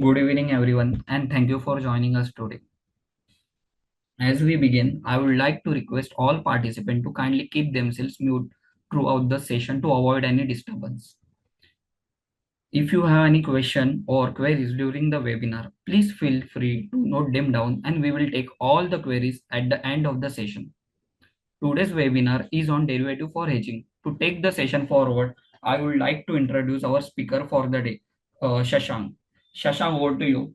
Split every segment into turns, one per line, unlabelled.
Good evening, everyone, and thank you for joining us today. As we begin, I would like to request all participants to kindly keep themselves mute throughout the session to avoid any disturbance. If you have any question or queries during the webinar, please feel free to note them down and we will take all the queries at the end of the session. Today's webinar is on derivative for hedging. To take the session forward, I would like to introduce our speaker for the day, Shashank. Shashank, over to you.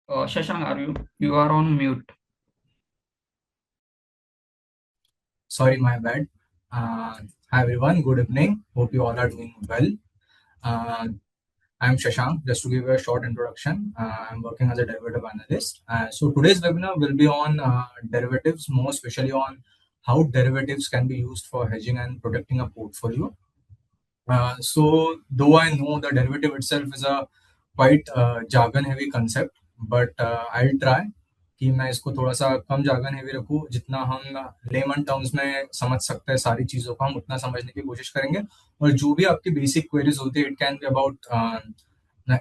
Shashank, you are on mute?
Sorry, my bad. Hi everyone, good evening. Hope you all are doing well. Uh, I'm Shashank. Just to give you a short introduction, I'm working as a derivative analyst. So today's webinar will be on derivatives, more especially on how derivatives can be used for hedging and protecting a portfolio. So though I know the derivative itself is a quite jargon heavy concept, but I'll try कि मैं इसको थोड़ा सा कम jargon heavy रखूँ, जितना हम lemon terms में समझ सकते हैं सारी चीज़ों को हम उतना समझने की कोशिश करेंगे। और जो भी आपकी बेसिक क्वेरीज होती है, it can be about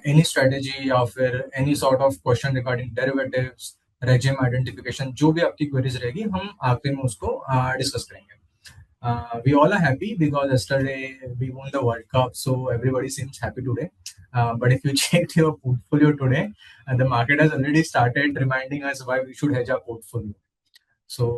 any strategy या फिर any sort of question regarding derivatives, regime identification, जो भी आपकी क्वेरीज रहेगी हम आखिर में उसको डिस्कस करेंगे। We all are happy because yesterday we won the World Cup, so everybody seems happy today. But if you check your portfolio today, the market has already started reminding us why we should hedge our portfolio. So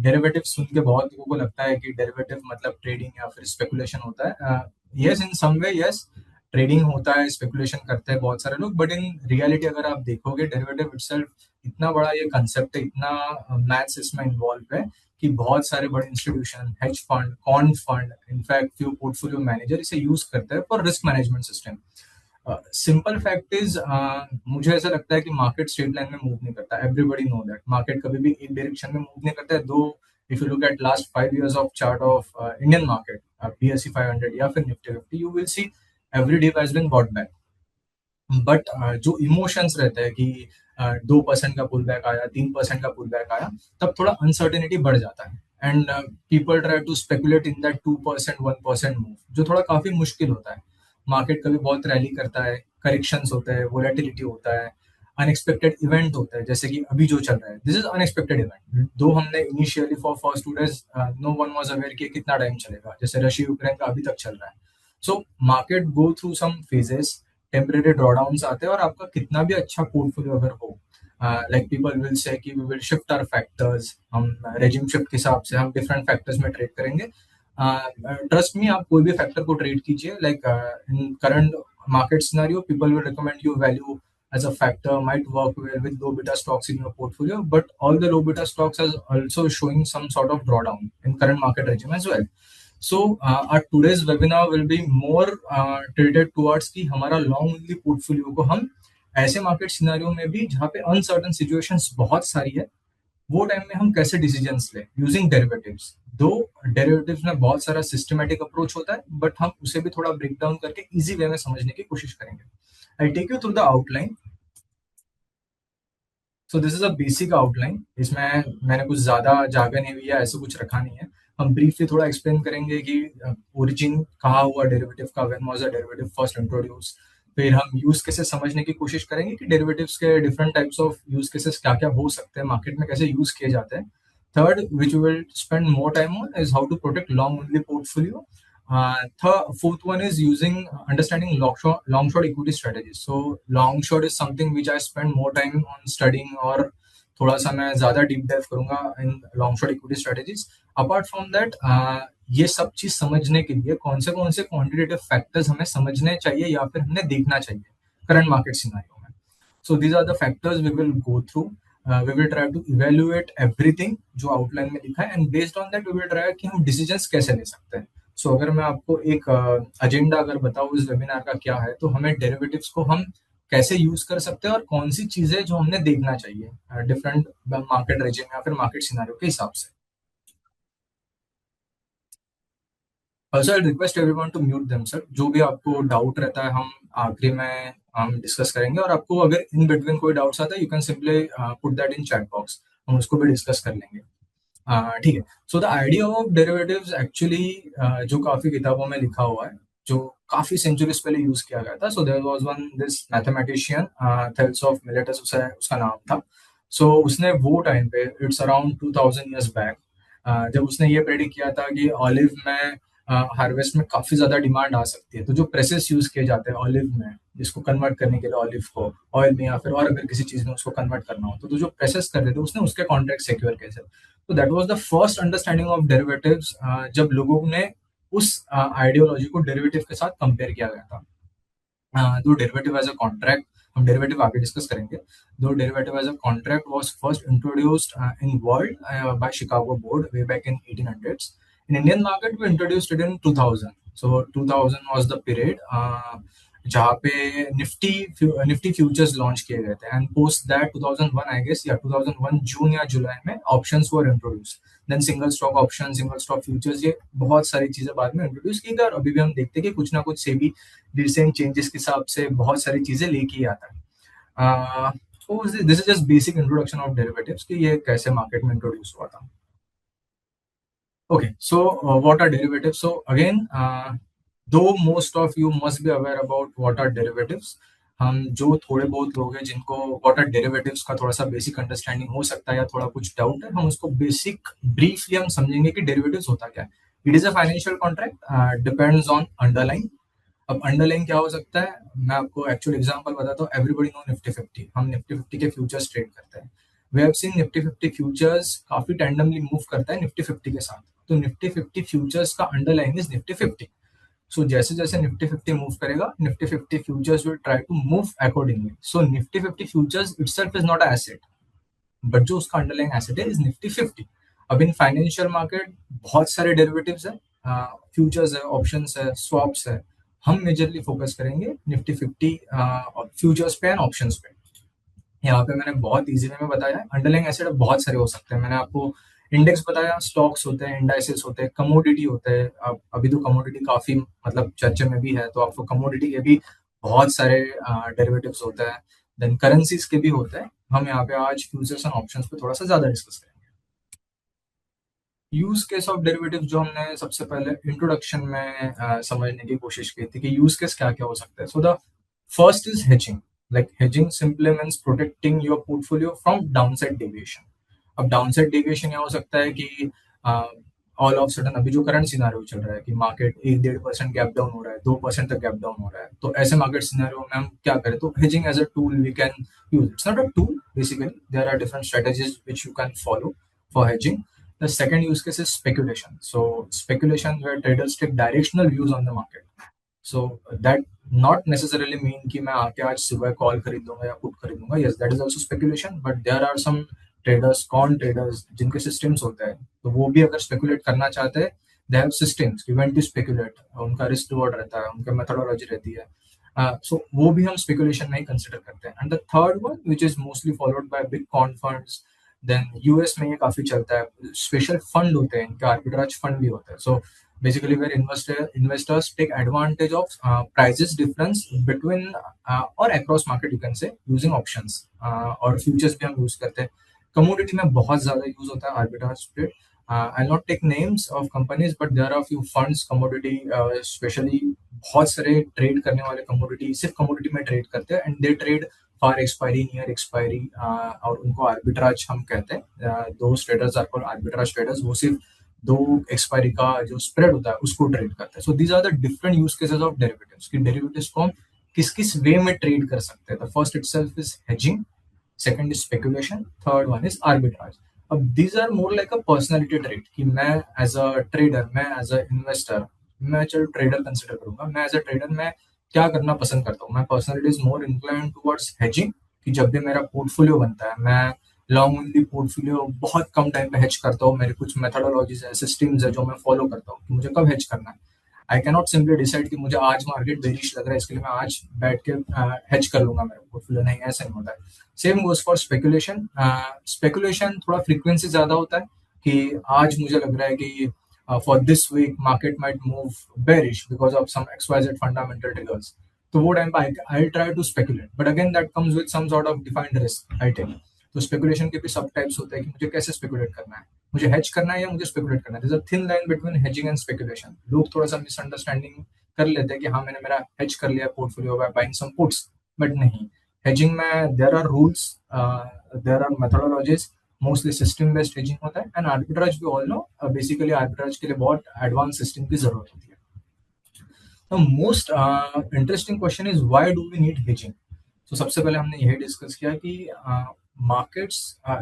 derivative सुन के बहुत लोगों को लगता है कि derivative मतलब trading या फिर स्पेकुलेशन होता है। यस, इन सम वे यस, ट्रेडिंग होता है, स्पेकुलेशन करते हैं बहुत सारे लोग, बट इन रियलिटी अगर आप देखोगे डेरिवेटिव इटसेल्फ इतना बड़ा ये कंसेप्ट है, इतना मैथ्स इसमें इन्वॉल्व है कि बहुत सारे बड़े institution, hedge fund, quant fund, in fact few portfolio manager इसे यूज करते हैं for risk management system. Simple fact is, मुझे ऐसा लगता है कि मार्केट स्ट्रेट लाइन में मूव नहीं करता। एवरीबडी नो दैट मार्केट कभी भी एक डायरेक्शन में मूव नहीं करता है। Though if you look at last 5 years of chart of Indian market, BSE 500 या फिर Nifty 50, you will see every day has been bought back. But जो इमोशंस रहते हैं कि 2% का पुल बैक आया, 3% का पुल बैक आया, तब थोड़ा अनसर्टेनिटी बढ़ जाता है and people try to speculate in that 2% 1% move, जो थोड़ा काफी मुश्किल होता है। मार्केट कभी बहुत रैली करता है, करेक्शंस होते हैं, वोलेटिलिटी होता है, अनएक्सपेक्टेड इवेंट होता है, जैसे कि अभी जो चल रहा है, this is unexpected event. Though हमने initially for first 2 days no one was aware कि कितना टाइम चलेगा, जैसे रशिया यूक्रेन का अभी तक चल रहा है। So market go through some phases, temporary drawdowns आते हैं, और आपका कितना भी अच्छा पोर्टफोलियो अगर हो, लाइक पीपल विल से कि we will shift our factors, हम रेजिम शिफ्ट के हिसाब से हम डिफरेंट फैक्टर्स में ट्रेड करेंगे। ट्रस्ट मी, आप कोई भी फैक्टर को ट्रेड कीजिए, like in current market scenario, people will recommend you value as a factor, might work well with low beta stocks in your portfolio, but all the low beta stocks are also showing some sort of drawdown in current market regime as well. So our today's webinar will be more tilted towards कि हमारा long only portfolio को हम ऐसे market scenario में भी जहाँ पे uncertain situations बहुत सारी है, वो टाइम में हम कैसे डिसीजंस ले यूजिंग डेरिवेटिव्स। दो डेरिवेटिव्स में बहुत सारा सिस्टमेटिक अप्रोच होता है, बट हम उसे भी थोड़ा ब्रेक डाउन करके इजी वे में समझने की कोशिश करेंगे। I take you through the outline. So this is a basic outline. इसमें मैंने कुछ ज्यादा जार्गन हेवी या ऐसा कुछ रखा नहीं है। हम ब्रीफली थोड़ा एक्सप्लेन करेंगे कि ओरिजिन कहाँ हुआ डेरिवेटिव का, when was the derivative first introduce. फिर हम यूज केसेस समझने की कोशिश करेंगे कि डेरिवेटिव्स के different types of use cases क्या क्या हो सकते हैं, मार्केट में कैसे यूज किए जाते हैं। Third, which we will spend more time on, is how to protect long only portfolio. Fourth one is using understanding long short equity strategies. So long short is something which I spend more time on studying, और थोड़ा सा मैं ज्यादा deep dive करूंगा in long shot equity strategies. Apart from that, ये सब चीज समझने के लिए कौन से क्वांटिटेटिव फैक्टर्स हमें समझने चाहिए या फिर हमें देखना चाहिए करंट मार्केट सिनेरियो में। So these are the factors we will go through. We will try to evaluate everything जो आउटलाइन में लिखा है, and based on that we will try कि हम डिसीजंस कैसे ले सकते हैं। सो अगर मैं आपको एक एजेंडा अगर बताऊँ इस वेबिनार का क्या है, तो हमें डेरिवेटिव्स को हम कैसे यूज कर सकते हैं और कौन सी चीजें जो हमने देखना चाहिए डिफरेंट मार्केट रेजिम या फिर मार्केट सिनेरियो के हिसाब से। Also I request everyone to mute themselves. जो भी आपको डाउट रहता है हम आखिरी में हम डिस्कस करेंगे, और आपको अगर इन बिटवीन कोई डाउट्स आता है, you can simply put that in chat box, हम उसको भी डिस्कस कर लेंगे। ठीक है। So the idea of derivatives actually जो काफी किताबों में लिखा हुआ है, जो काफी सेंचुरीज पहले यूज किया गया था। So there was one this mathematician Thales of Miletus, उसका नाम था। सो उसने वो टाइम पे, इट्स अराउंड 2000 ईयर्स बैक, जब उसने ये प्रेडिक्ट किया था कि ऑलिव में हार्वेस्ट में काफी ज्यादा डिमांड आ सकती है, तो जो प्रेसेस यूज किए जाते हैं ऑलिव में, जिसको कन्वर्ट करने के लिए ऑलिव को ऑयल में या फिर और अगर किसी चीज में उसको कन्वर्ट करना हो, तो जो प्रेसेस कर रहे थे उसने उसके कॉन्ट्रैक्ट सिक्योर किए थे। तो that was the first understanding of derivatives, जब लोगों ने उस आइडियोलॉजी को डेरिवेटिव के साथ कंपेयर किया गया था। Though derivative as a contract, हम डेरिवेटिव आगे डिस्कस करेंगे। Though derivative as a contract was first introduced in world by Chicago board way back in 1800s. In Indian market we introduced it in 2000. So 2000 was the period जहाँ पे Nifty futures launch किए गए थे, and post that 2001 I guess, या 2001 June या July में options were introduce. Then single stock option, single stock futures, ये बहुत सारी चीजें बाद में इंट्रोड्यूस की गई, और अभी भी हम देखते हैं कि कुछ ना कुछ सेबी रिसेंट चेंजेस के हिसाब से बहुत सारी चीजें लेके ही आता है। तो this is just basic introduction of derivatives कि ये कैसे मार्केट में इंट्रोड्यूस हुआ था। Okay, so what are derivatives? So again, though most of you must be aware about what are derivatives, हम जो थोड़े बहुत लोग हैं जिनको what are derivatives का थोड़ा सा बेसिक अंडरस्टैंडिंग हो सकता है या थोड़ा कुछ डाउट है, हम उसको बेसिक ब्रीफली हम समझेंगे कि डेरिवेटिव्स होता क्या है। It is a financial contract, depends on underline. अब अंडरलाइन क्या हो सकता है, मैं आपको एक्चुअल एग्जांपल बताता हूँ। एवरीबडी नो निफ्टी 50, हम निफ्टी 50 के फ्यूचर्स ट्रेड करते हैं। We have seen Nifty 50 futures काफी टैंडमली मूव करता है निफ्टी 50 के साथ। तो निफ्टी 50 फ्यूचर्स का अंडरलाइन इज निफ्टी 50। सो जैसे जैसे निफ्टी 50 मूव करेगा, Nifty 50 futures will try to move accordingly. So Nifty 50 futures itself is not a asset, but जो उसका अंडरलाइन एसेट है इज निफ्टी 50। अब इन फाइनेंशियल मार्केट बहुत सारे डेरिवेटिव्स है, फ्यूचर्स है, ऑप्शंस है, स्वैप्स है। हम मेजरली फोकस करेंगे निफ्टी 50 फ्यूचर्स पे एंड ऑप्शंस पे। यहाँ पे मैंने बहुत इजी वे में बताया है। अंडरलाइंग एसेट बहुत सारे हो सकते हैं। मैंने आपको इंडेक्स बताया, स्टॉक्स होते हैं, इंडाइसेस होते हैं, कमोडिटी होते हैं। अब अभी तो कमोडिटी काफी मतलब चर्चे में भी है, तो आपको कमोडिटी के भी बहुत सारे डेरिवेटिव्स होते हैं। देन करेंसीज के भी होते हैं। हम यहाँ पे आज फ्यूचर्स एंड ऑप्शंस पे थोड़ा सा ज्यादा डिस्कस करेंगे। यूज केस ऑफ डेरिवेटिव जो हमने सबसे पहले इंट्रोडक्शन में समझने की कोशिश की थी कि यूज केस क्या क्या हो सकता है। So the first is hedging. Like hedging simply means protecting your portfolio from downside deviation. अब डाउनसाइड डेविएशन यह हो सकता है कि ऑल ऑफ सडन अभी जो करंट सिनारियो चल रहा है कि मार्केट 1-1.5% गैप डाउन हो रहा है, 2% तक गैप डाउन हो रहा है, तो ऐसे मार्केट सिनारियो में हम क्या करें, तो hedging as a tool we can use. It's not a tool, basically there are different strategies which you can follow for hedging. The second use case is speculation. So speculation where traders take directional views on the market. So that not necessarily mean कि मैं आके आज सुबह call खरीद लूंगा या put खरीद लूंगा। Yes, that is also speculation, but there are some traders, कौन traders जिनके systems होते हैं, तो वो भी अगर speculate करना चाहते हैं, they have systems कि when to speculate, उनका risk reward रहता है, उनका methodology रहती है। So वो भी हम speculation में ही consider करते हैं। And the third one, which is mostly followed by big quant funds, then US में ये काफी चलता है। स्पेशल फंड होते हैं इनके, आर्बिट्राज फंड भी होता है। So basically where investors take advantage of prices difference between और across market you can say using options, और फ्यूचर्स भी हम यूज करते हैं। कमोडिटी में बहुत ज्यादा यूज होता है arbitrage trade. I not take names of companies, but there are few funds commodity specially, बहुत सारे ट्रेड करने वाले कमोडिटी सिर्फ कमोडिटी में ट्रेड करते हैं, and they trade for expiry, near expiry, और उनको आर्बिट्राज हम कहते हैं। दो traders are called arbitrage traders. वो सिर्फ दो एक्सपायरी का जो स्प्रेड होता है उसको ट्रेड करते हैं। So these are the different use cases of derivatives कि डेरिवेटिव्स को हम किस किस वे में ट्रेड कर सकते हैं। The first itself is hedging, second is speculation, third one is arbitrage. अब these are more like a personality trade कि मैं एज अ ट्रेडर, मैं एज अ इन्वेस्टर, मैं चलो ट्रेडर कंसिडर करूंगा, मैं एज अ ट्रेडर मैं क्या करना पसंद करता हूँ। मैं personally is more incline towards hedging कि जब भी मेरा पोर्टफोलियो बनता है, मैं लॉन्ग ओनली पोर्टफोलियो बहुत कम टाइम पे हेज करता हूँ। मेरे कुछ मेथोडोलॉजीज है, सिस्टम्स है जो मैं फॉलो करता हूँ कि मुझे कब हेज करना है। आई कैनॉट सिंपली डिसाइड कि मुझे आज मार्केट बेरिश लग रहा है, इसके लिए मैं आज बैठ के हेज कर लूंगा मेरा पोर्टफोलियो। नहीं, ऐसा नहीं होता है। Same goes for speculation. Speculation थोड़ा फ्रीक्वेंसी ज्यादा होता है कि आज मुझे लग रहा है कि for this week market might move bearish because of some XYZ fundamental triggers. तो वो टाइम पे I try to speculate, but again that comes with some sort of defined risk, I take. तो स्पेकुलेशन के भी सब types होते हैं कि मुझे कैसे स्पेकुलेट करना है। मुझे हेज करना है या मुझे स्पेकुलेट करना है। Thin line between hedging and speculation. लोग थोड़ा सा मिसअंडरस्टैंडिंग कर लेते हैं कि हाँ मैंने मेरा हेज कर लिया portfolio by buying some puts, but नहीं। हेजिंग में there are rules, there are methodologies. Mostly system based hedging होता है, एंड आर्बिट्राज भी ऑल नो। बेसिकली आर्बिट्राज के लिए बहुत एडवांस सिस्टम की जरूरत होती है। The most interesting question is why do we need hedging. तो सबसे पहले हमने यही डिस्कस किया कि markets,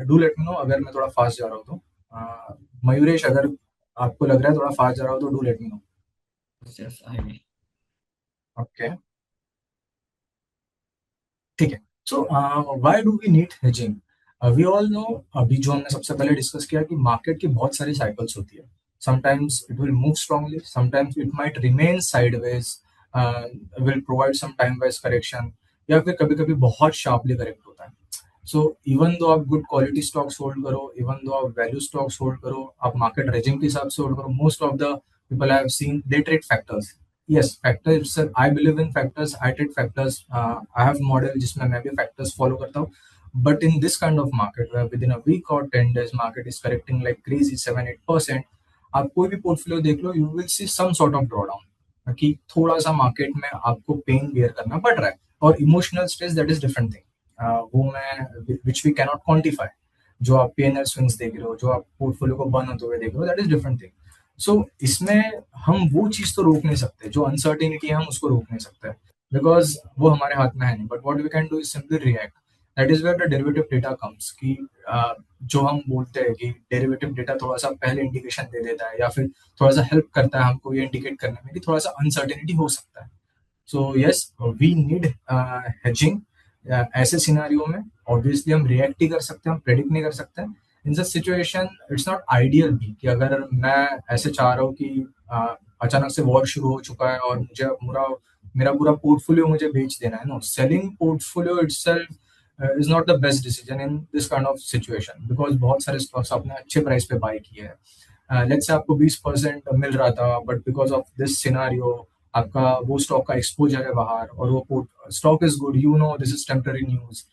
do let me know अगर मैं थोड़ा फास्ट जा रहा हूँ तो। मयूरेश, अगर आपको लग रहा है थोड़ा फास्ट जा रहा हो तो do let me know.
Yes, yes, I will.
Okay, ठीक है। So why do we need hedging? We all know, अभी जो हमने सबसे पहले डिस्कस किया कि मार्केट की बहुत सारी साइकिल्स होती है। Sometimes it will move strongly, sometimes it might remain sideways, will provide some time wise correction, या फिर कभी कभी बहुत शार्पली करेक्ट होता है। सो इवन दो आप गुड क्वालिटी स्टॉक्स होल्ड करो, इवन दो आप वैल्यू स्टॉक्स होल्ड करो, आप मार्केट रेजिंग के हिसाब से होल्ड करो, most of the people I have seen they trade factors. Yes, factors, sir, I believe in factors, I trade factors, I have model जिसमें मैं भी factors follow करता हूँ। But in this kind of market where within a week or 10 days market is correcting like crazy 7-8%, आप कोई भी portfolio देख लो, you will see some sort of drawdown, कि थोड़ा सा मार्केट में आपको पेन बियर करना पड़ रहा है। और emotional stress that is different thing, वो मैं विच वी कैनॉट क्वांटिफाई। जो आप पीएनएल स्विंग्स देख रहे हो, जो आप पोर्टफोलियो को बर्न होते हुए देख रहे हो, दैट इज डिफरेंट थिंग। सो इसमें हम वो चीज तो रोक नहीं सकते, जो अनसर्टेनिटी है हम उसको रोक नहीं सकते, बिकॉज वो हमारे हाथ में है नहीं। But what we can do is simply react. That is where the derivative data comes, कि जो हम बोलते हैं कि डेरिवेटिव डेटा थोड़ा सा पहले इंडिकेशन दे देता है, या फिर थोड़ा सा हेल्प करता है हमको ये इंडिकेट करने में कि थोड़ा सा अनसर्टेनिटी हो सकता है। So yes, we need hedging. ऐसे सिनारियो में ऑब्वियसली हम रिएक्ट ही कर सकते हैं, हम प्रेडिक्ट नहीं कर सकते हैं। In such situation it's not ideal भी कि अगर मैं ऐसे चाह रहा हूँ कि अचानक से वॉर शुरू हो चुका है और मुझे पूरा मेरा पूरा पोर्टफोलियो मुझे बेच देना है। No, selling portfolio itself is not the best decision in this kind of situation, because बहुत सारे स्टॉक्स आपने अच्छे प्राइस पे बाय किए हैं। लेट्स से आपको 20% मिल रहा था, but because of this scenario आपका वो स्टॉक का एक्सपोजर है बाहर, और वो stock is good, you know this is temporary news,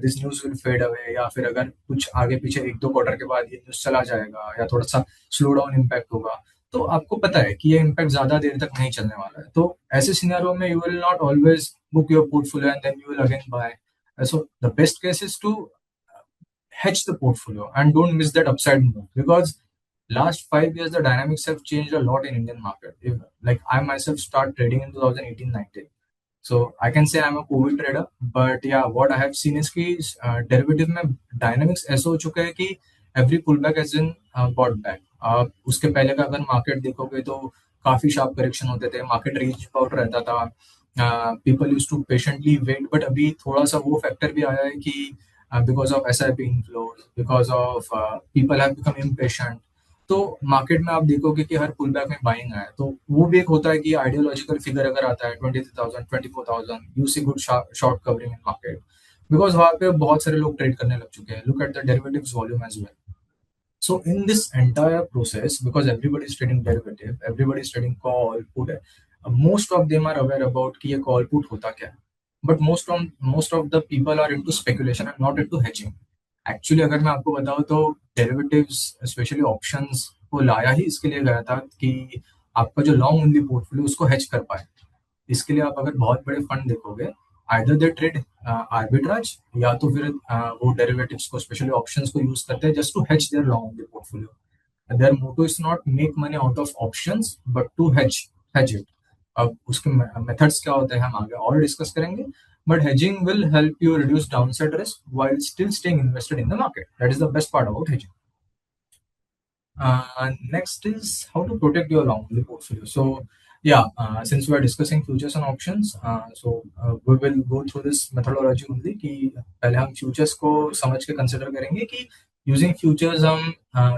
this news will fade away, या फिर अगर कुछ आगे पीछे 1-2 क्वार्टर के बाद ये न्यूज चला जाएगा या थोड़ा सा स्लो डाउन इम्पैक्ट होगा, तो आपको पता है कि ये इम्पैक्ट ज्यादा देर तक नहीं चलने वाला है। तो ऐसे सिनेरियो में you will not always book your portfolio and then you will again buy. So the best case is to hedge the portfolio and don't miss that upside move, because last 5 years the dynamics have changed a lot in Indian market. If, like, I myself start trading in 2018-19, so I can say I'm a COVID trader, but yeah, what I have seen is कि derivative में dynamics ऐसा हो चुका है कि every pullback has been bought back. आप उसके पहले का अगर मार्केट देखोगे तो काफी शार्प करेक्शन होते थे, मार्केट रेंज आउट रहता था, people use to patiently wait. But अभी थोड़ा सा वो फैक्टर भी आया है कि because of SIP inflows, because of people have become impatient, तो मार्केट में आप देखोगे कि हर पुल बैक में बाइंग है। तो वो भी एक होता है कि आइडियोलॉजिकल फिगर अगर आता है 23,000 24,000, you see good short covering in market, because वहां पे बहुत सारे लोग ट्रेड करने लग चुके हैं। Look at the derivatives volume as well. So in this entire process, because everybody is trading derivative, everybody is trading call put, most of them are aware about कि ये call put होता क्या है. But most of the people are into speculation and not into hedging. Actually, अगर मैं आपको बताऊँ तो derivatives, especially options, को लाया ही इसके लिए गया था कि आपका जो लॉन्ग ओनली पोर्टफोलियो उसको hedge कर पाए। इसके लिए आप अगर बहुत बड़े फंड देखोगे, आइदर दे ट्रेड आर्बिट्राज, या तो फिर वो डेरिवेटिव्स को, स्पेशली ऑप्शंस को यूज करते हैं just to hedge their long portfolio. Their motto is not make money out of options but to hedge it. अब उसके मेथड्स क्या होते हैं हम आगे और डिस्कस करेंगे, but hedging will help you reduce downside risk while still staying invested in the market. That is the best part about hedging. Next is how to protect your long only portfolio. So, yeah, since we are discussing futures and options, we will go through this methodology only कि पहले हम futures को समझ के consider करेंगे कि using futures हम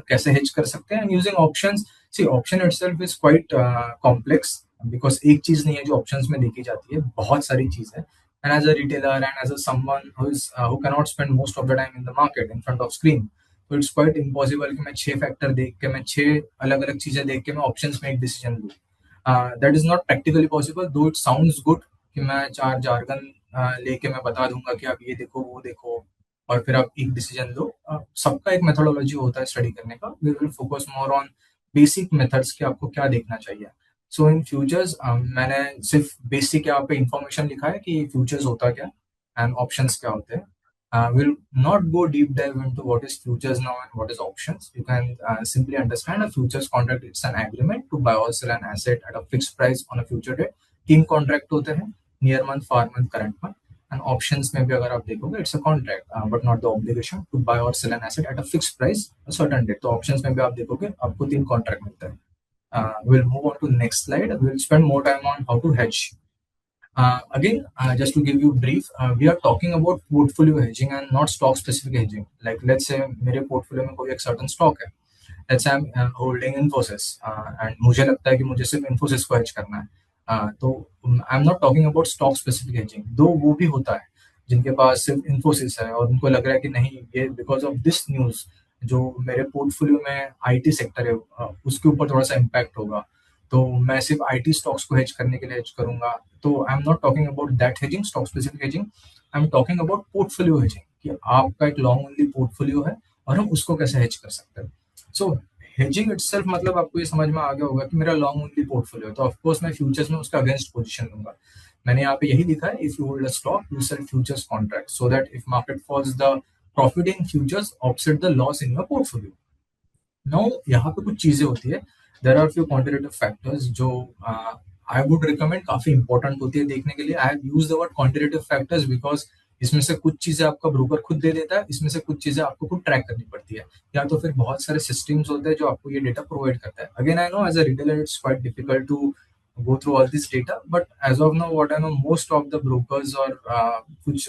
कैसे hedge कर सकते हैं, and using options, see option itself is quite complex, because एक चीज नहीं है जो options में देखी जाती है, बहुत सारी चीज है। And as a retailer and as a someone who cannot spend most of the time in the market in front of screen, तो इट्स क्वाइट इम्पॉसिबल कि मैं 6 फैक्टर देख के, मैं 6 अलग अलग चीजें देख के मैं ऑप्शंस में एक डिसीजन लूँ। That is not practically possible, दो इट साउंड्स गुड कि मैं 4 जार्गन लेके मैं बता दूंगा कि आप ये देखो वो देखो, और फिर आप एक डिसीजन लो। सबका एक मेथोडोलॉजी होता है स्टडी करने का। We will focus more on basic methods कि आपको क्या देखना चाहिए। सो इन फ्यूचर्स मैंने सिर्फ बेसिक यहाँ पे इंफॉर्मेशन लिखा है कि फ्यूचर्स होता क्या एंड ऑप्शंस क्या होते हैं। We'll not go deep dive into what is futures now and what is options. You can simply understand a futures contract. It's an agreement to buy or sell an asset at a fixed price on a future date. तीन contract होते हैं, near month, far month, current month. And options में भी अगर आप देखोगे it's a contract but not the obligation to buy और sell an asset at a fix price certain date. तो ऑप्शंस में भी आप देखोगे आपको तीन कॉन्ट्रैक्ट मिलता है। Will move on to next slide. Will spend more time on how to hedge. Again, just to give you a brief, we are talking about portfolio hedging and not stock specific hedging. Like let's say मेरे portfolio में कोई एक certain stock है, let's say I'm holding Infosys and मुझे लगता है कि मुझे सिर्फ Infosys को hedge करना है। तो I'm not talking about stock specific hedging, दो वो भी होता है जिनके पास सिर्फ Infosys है और उनको लग रहा है कि नहीं ये because of this news जो मेरे पोर्टफोलियो में आईटी सेक्टर है उसके ऊपर थोड़ा सा इम्पैक्ट होगा, तो मैं सिर्फ आईटी स्टॉक्स को हेज करने के लिए हेज करूंगा। तो आई am not talking about that hedging, stock specific hedging. I am talking about portfolio hedging कि आपका एक लॉन्ग ओनली पोर्टफोलियो है और हम उसको कैसे हेज कर सकते हैं। सो हेजिंग इटसेल्फ मतलब आपको ये समझ में आ गया होगा कि मेरा लॉन्ग ओनली पोर्टफोलियो है, तो ऑफकोर्स मैं फ्यूचर्स में उसका अगेंस्ट पोजीशन लूंगा। मैंने यहाँ पे यही लिखा है, if you hold a stock you sell futures contract so that if market falls the profit in futures offset the loss in your portfolio. Now यहाँ पे कुछ चीजें होती है, there are few quantitative factors जो आई वुड रिकमेंड, काफी important होती है देखने के लिए। I have used the word quantitative factors because इसमें से कुछ चीजें आपका ब्रोकर खुद दे देता है, इसमें से कुछ चीजें आपको खुद ट्रैक करनी पड़ती है, या तो फिर बहुत सारे सिस्टम्स होते हैं जो आपको ये डेटा प्रोवाइड करता है। Again I know as a retailer it's quite difficult to go through all this data, but as of now what I know most of the brokers और कुछ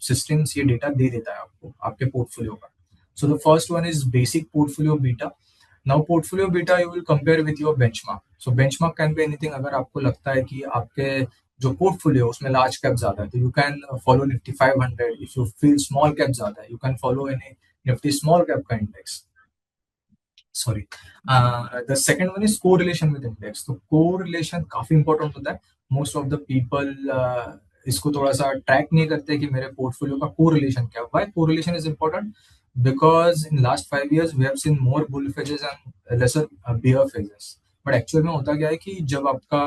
systems ये data दे देता है आपको आपके पोर्टफोलियो का। So the first one is basic portfolio beta. Now portfolio beta you will compare with your benchmark. So benchmark can be anything। अगर आपको लगता है कि आपके जो पोर्टफोलियो उसमें लार्ज कैप ज्यादा है तो you can follow Nifty 500। If you feel small cap ज्यादा है you can follow any Nifty small cap का index. Sorry. The second one is correlation with index. तो कोरिलेशन काफी इंपॉर्टेंट होता है। मोस्ट ऑफ द पीपल इसको थोड़ा सा ट्रैक नहीं करते कि मेरे पोर्टफोलियो का कोरिलेशन क्या है। Why correlation is important? Because in last 5 years we have seen more bull phases and lesser bear phases. But actual में होता क्या है कि जब आपका,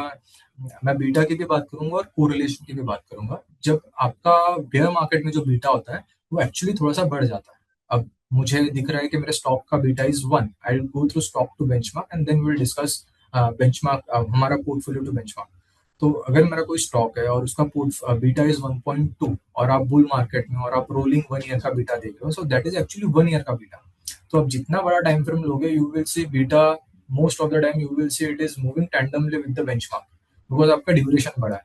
मैं बीटा की भी बात करूंगा और कोरिलेशन की भी बात करूंगा, जब आपका बेयर मार्केट में जो बीटा होता है वो एक्चुअली थोड़ा सा बढ़ जाता है। अब मुझे दिख रहा है कि मेरे स्टॉक का beta is 1, I will go through stock to benchmark and then we will discuss benchmark हमारा पोर्टफोलियो टू बेंचमार्क। तो अगर मेरा कोई स्टॉक है और उसका बीटा इज 1.2 और आप बुल मार्केट में और आप रोलिंग 1 ईयर का बीटा देख रहे हो, so that is actually 1 year का बीटा। तो आप जितना बड़ा टाइम फ्रेम लोगे you will see beta, most of the time you will see it is moving tandemly with the benchmark because आपका ड्यूरेशन बड़ा है।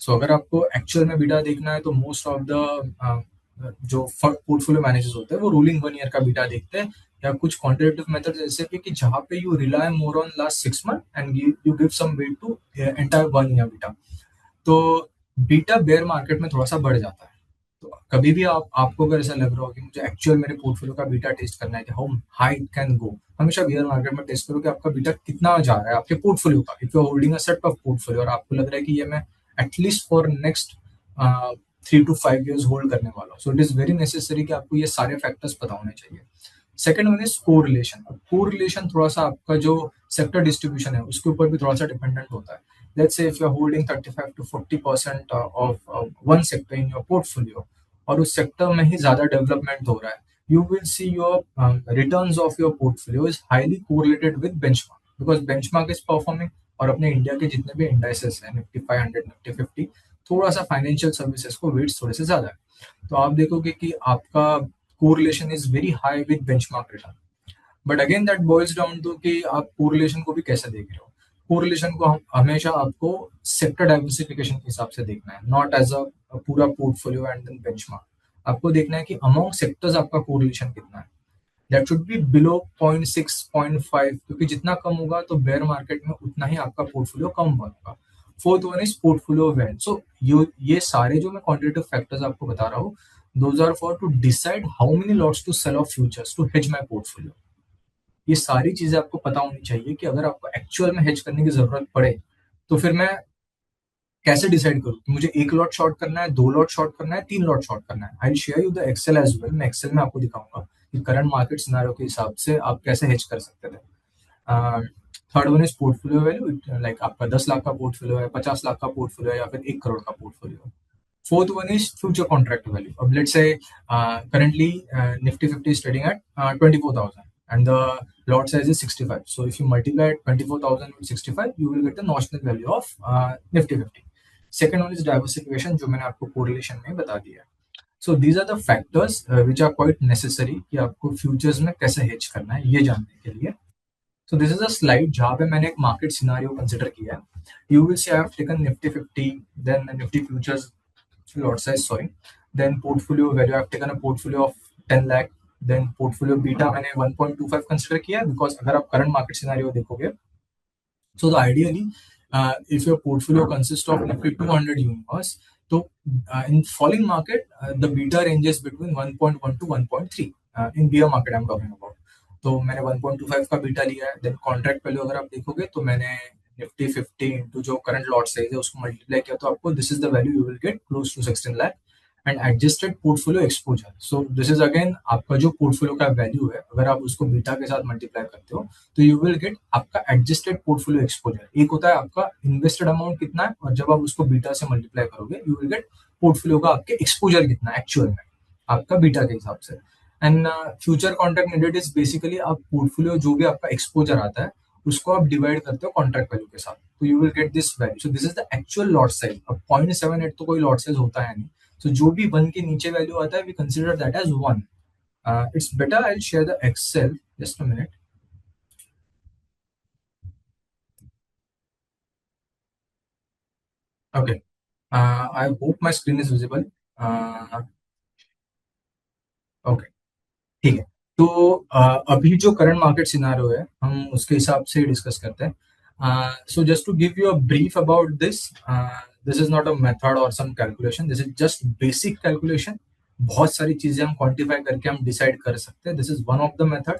सो अगर आपको एक्चुअल में बीटा देखना है तो मोस्ट ऑफ द जो पोर्टफोलियो मैनेजर्स होते हैं वो रोलिंग 1 ईयर का बीटा देखते हैं, या कुछ क्वांटिटेटिव मेथड्स ऐसे भी कि जहां पे you rely more on last 6 month and you give some weight to entire 1 year beta. तो बीटा बेयर मार्केट में थोड़ा सा बढ़ जाता है। तो कभी भी आपको अगर ऐसा लग रहा हो कि मुझे एक्चुअल मेरे पोर्टफोलियो का बीटा टेस्ट करना है कि how high it can go, हमेशा बेयर मार्केट में टेस्ट करो कि आपका बीटा कितना जा रहा है आपके पोर्टफोलियो का। If you are holding a set of portfolio और आपको लग रहा है कि ये मैं at least for next 3 to 5 years hold करने वाला हूँ, so it is very necessary कि आपको ये सारे फैक्टर्स पता होने चाहिए। Second one is correlation. अब कोरिलेशन थोड़ा सा आपका जो सेक्टर डिस्ट्रीब्यूशन है उसके ऊपर भी थोड़ा सा डिपेंडेंट होता है। Let's say if you are holding 35 to 40% of one sector in your portfolio और उस सेक्टर में ही ज्यादा डेवलपमेंट हो रहा है, you will see your returns of your portfolio is highly correlated with benchmark because benchmark is performing। और अपने India के जितने भी इंडाइसेस हैं निफ्टी 500 निफ्टी 50, थोड़ा सा फाइनेंशियल सर्विसेज को वेट्स थोड़े से ज्यादा है, तो आप देखोगे कि आपका correlation is very high with benchmark return. But again that boils down to कि आप कोरिलेशन को भी कैसे देख रहे हो। कोरिलेशन को हम हमेशा आपको सेक्टर डाइवर्सिफिकेशन के हिसाब से देखना है, नॉट एज अ पूरा पोर्टफोलियो एंड देन बेंचमार्क। आपको देखना है कि अमॉन्ग सेक्टर्स आपका कोरिलेशन कितना है। दैट शुड बी बिलो 0.6 0.5, क्योंकि जितना कम होगा तो बेयर मार्केट में उतना ही आपका पोर्टफोलियो कम होगा। Fourth one is portfolio weight. So ये सारे जो मैं क्वांटिटेटिव फैक्टर्स आपको बता रहा हूँ, those are for to decide how many lots to sell of futures to hedge my portfolio. ये सारी चीजें आपको पता होनी चाहिए कि अगर आपको एक्चुअल में हेज करने की जरूरत पड़े तो फिर मैं कैसे डिसाइड करूँ कि मुझे एक लॉट शॉर्ट करना है, दो लॉट शॉर्ट करना है, तीन लॉट शॉर्ट करना है? I will share you the excel as well. मैं एक्सेल में आपको दिखाऊंगा कि करंट मार्केट सिनारियो के हिसाब से आप कैसे हेज कर सकते थे। Third one is portfolio value, like आपका 10 लाख का पोर्टफोलियो है, 50 लाख का पोर्टफोलियो है, या फिर 1 करोड़ का पोर्टफोलियो है। Fourth one is future contract value. Let's say currently Nifty 50 is trading at 24,000 and the lot size is 65. So if you multiply 24,000 with 65, you will get the notional value of Nifty 50. Second one is diversification, जो मैंने आपको correlation में बता दिया है. So these are the factors which are quite necessary कि आपको futures में कैसे hedge करना है ये जानने के लिए. So this is a slide जहाँ पे मैंने एक market scenario consider किया है. You will see I have taken Nifty 50, then Nifty futures lot size, sorry. Then portfolio value, I've taken a portfolio of 10 lakh. Then portfolio beta मैंने 1.25 consider किया because अगर आप current market scenario देखोगे, so the ideally if your portfolio consists of Nifty 200 universe, so in falling market the beta ranges between 1.1 to 1.3 in bear market I'm talking about. तो मैंने 1.25 का beta लिया है. Then contract value अगर आप देखोगे तो मैंने निफ्टी 50 इंटू जो करंट लॉट साइज है उसको मल्टीप्लाई किया तो आपको this is the value you will get close to 16 lakh and adjusted portfolio exposure. So this is again आपका जो पोर्टफोलियो का वैल्यू है अगर आप उसको बीटा के साथ मल्टीप्लाई करते हो तो यू विल गेट आपका एडजस्टेड पोर्टफोलियो एक्सपोजर. एक होता है आपका इन्वेस्टेड अमाउंट कितना है और जब आप उसको बीटा से मल्टीप्लाई करोगे यू विल गेट पोर्टफोलियो का आपके एक्सपोजर कितना है एक्चुअल में आपका बीटा के हिसाब से. And future contract needed is basically आप पोर्टफोलियो जो भी आपका एक्सपोजर आता है उसको आप डिवाइड करते हो कॉन्ट्रैक्ट वैल्यू के साथ तो you will get this value. So this is the actual lot size. अब 0.78 तो कोई लॉट साइज होता है नहीं. सो जो भी 1 के नीचे वैल्यू आता है we consider that as 1. It's better I will share the excel just a minute. Okay, I hope my screen is visible. Okay, ठीक है. तो अभी जो करंट मार्केट सिनारियो है हम उसके हिसाब से डिस्कस करते हैं. So just to give you a brief about this, this is not a method और some calculation, this is just basic calculation. बहुत सारी चीजें हम क्वांटिफाई करके हम डिसाइड कर सकते हैं. This is one of the method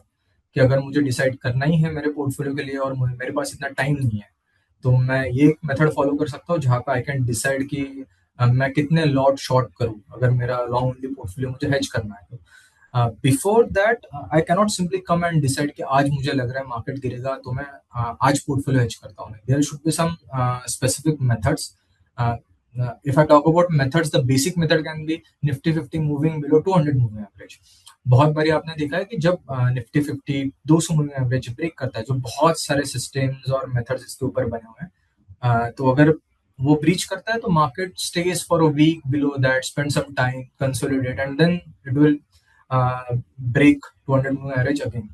कि अगर मुझे डिसाइड करना ही है मेरे पोर्टफोलियो के लिए और मेरे पास इतना टाइम नहीं है तो मैं ये मेथड फॉलो कर सकता हूँ जहाँ पे आई कैन डिसाइड कि मैं कितने लॉट शॉर्ट करूँ अगर मेरा लॉन्ग ओनली पोर्टफोलियो मुझे हेज करना है तो. Before that I cannot simply come and decide कि आज मुझे लग रहा है मार्केट गिरेगा तो मैं आज पोर्टफोलियो हेज करता हूँ. There should be some specific methods. if I talk about methods, the basic method can be Nifty 50 moving below 200 moving average. बहुत बारी आपने देखा है कि जब निफ्टी 50 200 मूविंग एवरेज ब्रेक करता है, जो बहुत सारे सिस्टम्स और मेथड्स इसके ऊपर बने हुए हैं, तो अगर वो ब्रीच करता है तो market stays for a week below that, spend some time, consolidate and then it will break 200 moving average again.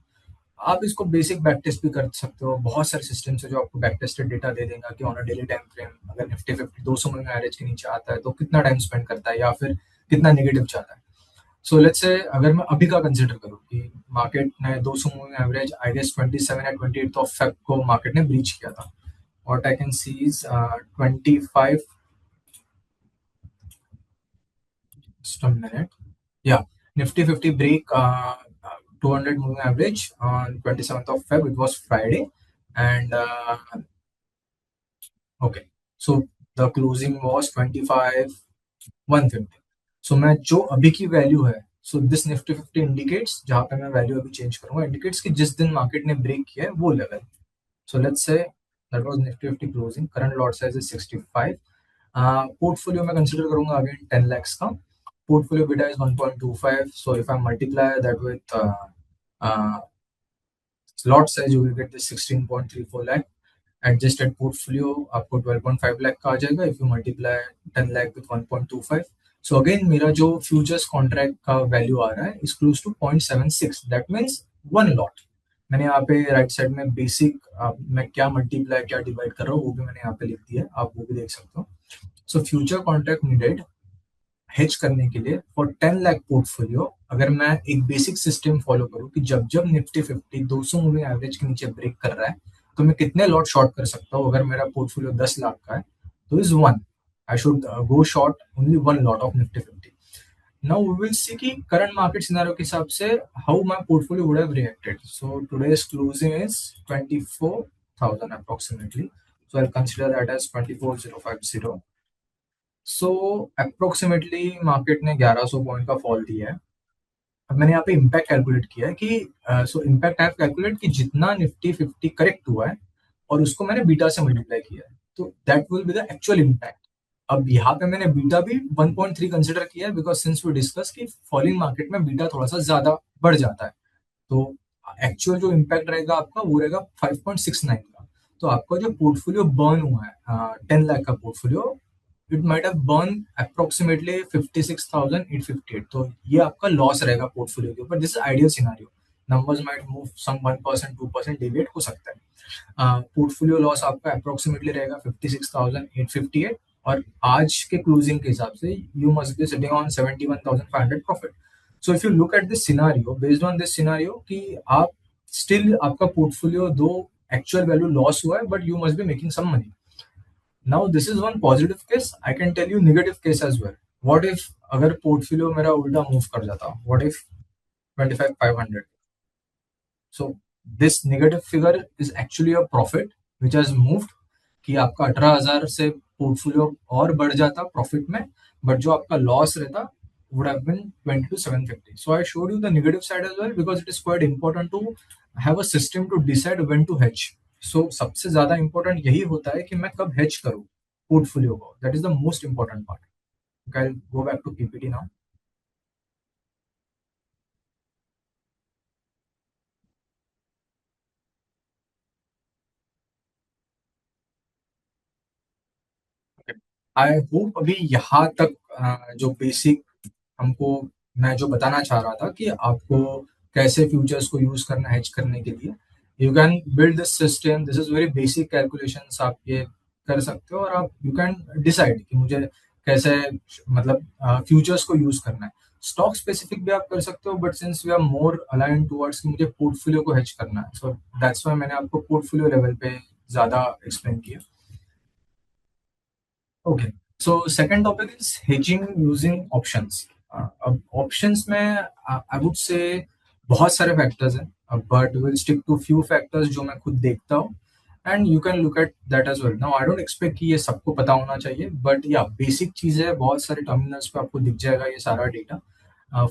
आप इसको बेसिक बैक टेस्ट भी कर सकते हो. बहुत सारे सिस्टम है जो आपको बैक टेस्टेड डेटा दे देगा कि on a daily time frame अगर निफ्टी 50 200 मूविंग एवरेज के नीचे आता है तो कितना टाइम स्पेंड करता है या फिर कितना नेगेटिव जाता है. सो लेट्स से अगर मैं अभी का कंसिडर करूँ कि मार्केट ने 200 मूविंग एवरेज आई गेस 27 या 28 ऑफ फेब को मार्केट ने ब्रीच किया था. What I can see is 25 just a minute. Yeah, Nifty 50 break 200 moving average on 27th of Feb. It was Friday, and okay, so the closing was 25,150. So मैं जो अभी की value है, so this Nifty 50 indicates, जहाँ पे मैं value अभी change करूंगा, indicates कि जिस दिन मार्केट ने ब्रेक किया है वो level. So let's say that was Nifty 50 closing. Current lot size is 65. Portfolio मैं consider करूंगा again 10 lakhs का. Portfolio beta is 1.25. So if I multiply that with uh, lot size, you will get this 16.34 lakh. Adjusted portfolio आपको 12.5 lakh का आ जाएगा if you multiply 10 lakh with 1.25. So again मेरा जो futures contract का value आ रहा है is close to 0.76. That means one lot. मैंने यहाँ पे राइट साइड में बेसिक मैं क्या मल्टीप्लाई क्या डिवाइड कर रहा हूँ वो भी मैंने यहाँ पे लिख दिया है, आप वो भी देख सकते हो. So future contract needed hedge करने के लिए फॉर 10 लाख पोर्टफोलियो अगर मैं एक बेसिक सिस्टम फॉलो करूँ कि जब जब निफ्टी 50 200 मूविंग एवरेज के नीचे ब्रेक कर रहा है तो मैं कितने लॉट शॉर्ट कर सकता हूँ. अगर मेरा पोर्टफोलियो 10 लाख का है तो is one, I should go short only one lot of Nifty 50. Now we will see कि current market scenario के हिसाब से how my portfolio would have reacted. So today's closing is 24,000 approximately. So I'll consider that as 24,050. So approximately market ने 1100 point का fall दिया है। अब मैंने यहाँ पे इम्पैक्ट कैलकुलेट किया है कि सो इम्पैक्ट आई हैव कैलकुलेट कि जितना निफ्टी 50 करेक्ट हुआ है और उसको मैंने बीटा से मल्टीप्लाई किया है, तो that will be the actual impact. अब यहाँ पे मैंने बीटा भी 1.3 कंसिडर किया है बिकॉज सिंस वी डिस्कस कि फॉलिंग मार्केट में बीटा थोड़ा सा ज्यादा बढ़ जाता है। तो एक्चुअल जो इम्पैक्ट रहेगा आपका वो रहेगा 5.69 का। तो आपका जो पोर्टफोलियो बर्न हुआ है 10 लाख का portfolio, it might have burn approximately 56,858। तो ये आपका लॉस रहेगा पोर्टफोलियो के ऊपर। This is ideal scenario. Numbers might move some 1% 2% deviate हो सकता है। पोर्टफोलियो लॉस आपका अप्रोक्सीमेटली रहेगा 56,858। और आज के क्लोजिंग के हिसाब से you must be sitting on 71,500 profit. So if you look at this scenario, based on this scenario कि आप स्टिल आपका पोर्टफोलियो दो एक्चुअल वैल्यू लॉस हुआ है but you must be making some money. Now this is one positive case. I can tell you negative case as well. What if अगर portfolio मेरा उल्टा move कर जाता, what if 25,500? So this negative figure is actually a profit which has moved, कि आपका 18,000 से portfolio और बढ़ जाता प्रॉफिट में, बट जो आपका लॉस रहता would have been 22,750. So I showed you the negative side as well because it is quite important to have a system to decide when to hedge. So सबसे ज्यादा important यही होता है कि मैं कब hedge करूँ पोर्टफोलियो को. That is the most important part. Okay, I'll go back to PPT now. I hope अभी यहाँ तक जो बेसिक हमको, मैं जो बताना चाह रहा था कि आपको कैसे फ्यूचर्स को यूज करना हेज करने के लिए, you can build this system. This is very basic calculations आप ये कर सकते हो और आप यू कैन डिसाइड कि मुझे कैसे मतलब फ्यूचर्स को यूज करना है। स्टॉक स्पेसिफिक भी आप कर सकते हो but since we are more align towards कि मुझे पोर्टफोलियो को हेज करना है, सो दैट्स व्हाई मैंने आपको पोर्टफोलियो लेवल पे ज्यादा एक्सप्लेन किया। Okay, so second topic is hedging using options. अब ऑप्शंस में आई वुड से बहुत सारे फैक्टर्स हैं but will stick to few factors जो मैं खुद देखता हूँ and you can look at that as well. Now I don't expect कि ये सबको पता होना चाहिए बट या बेसिक चीज है, बहुत सारे टर्मिनल्स पे आपको दिख जाएगा ये सारा data.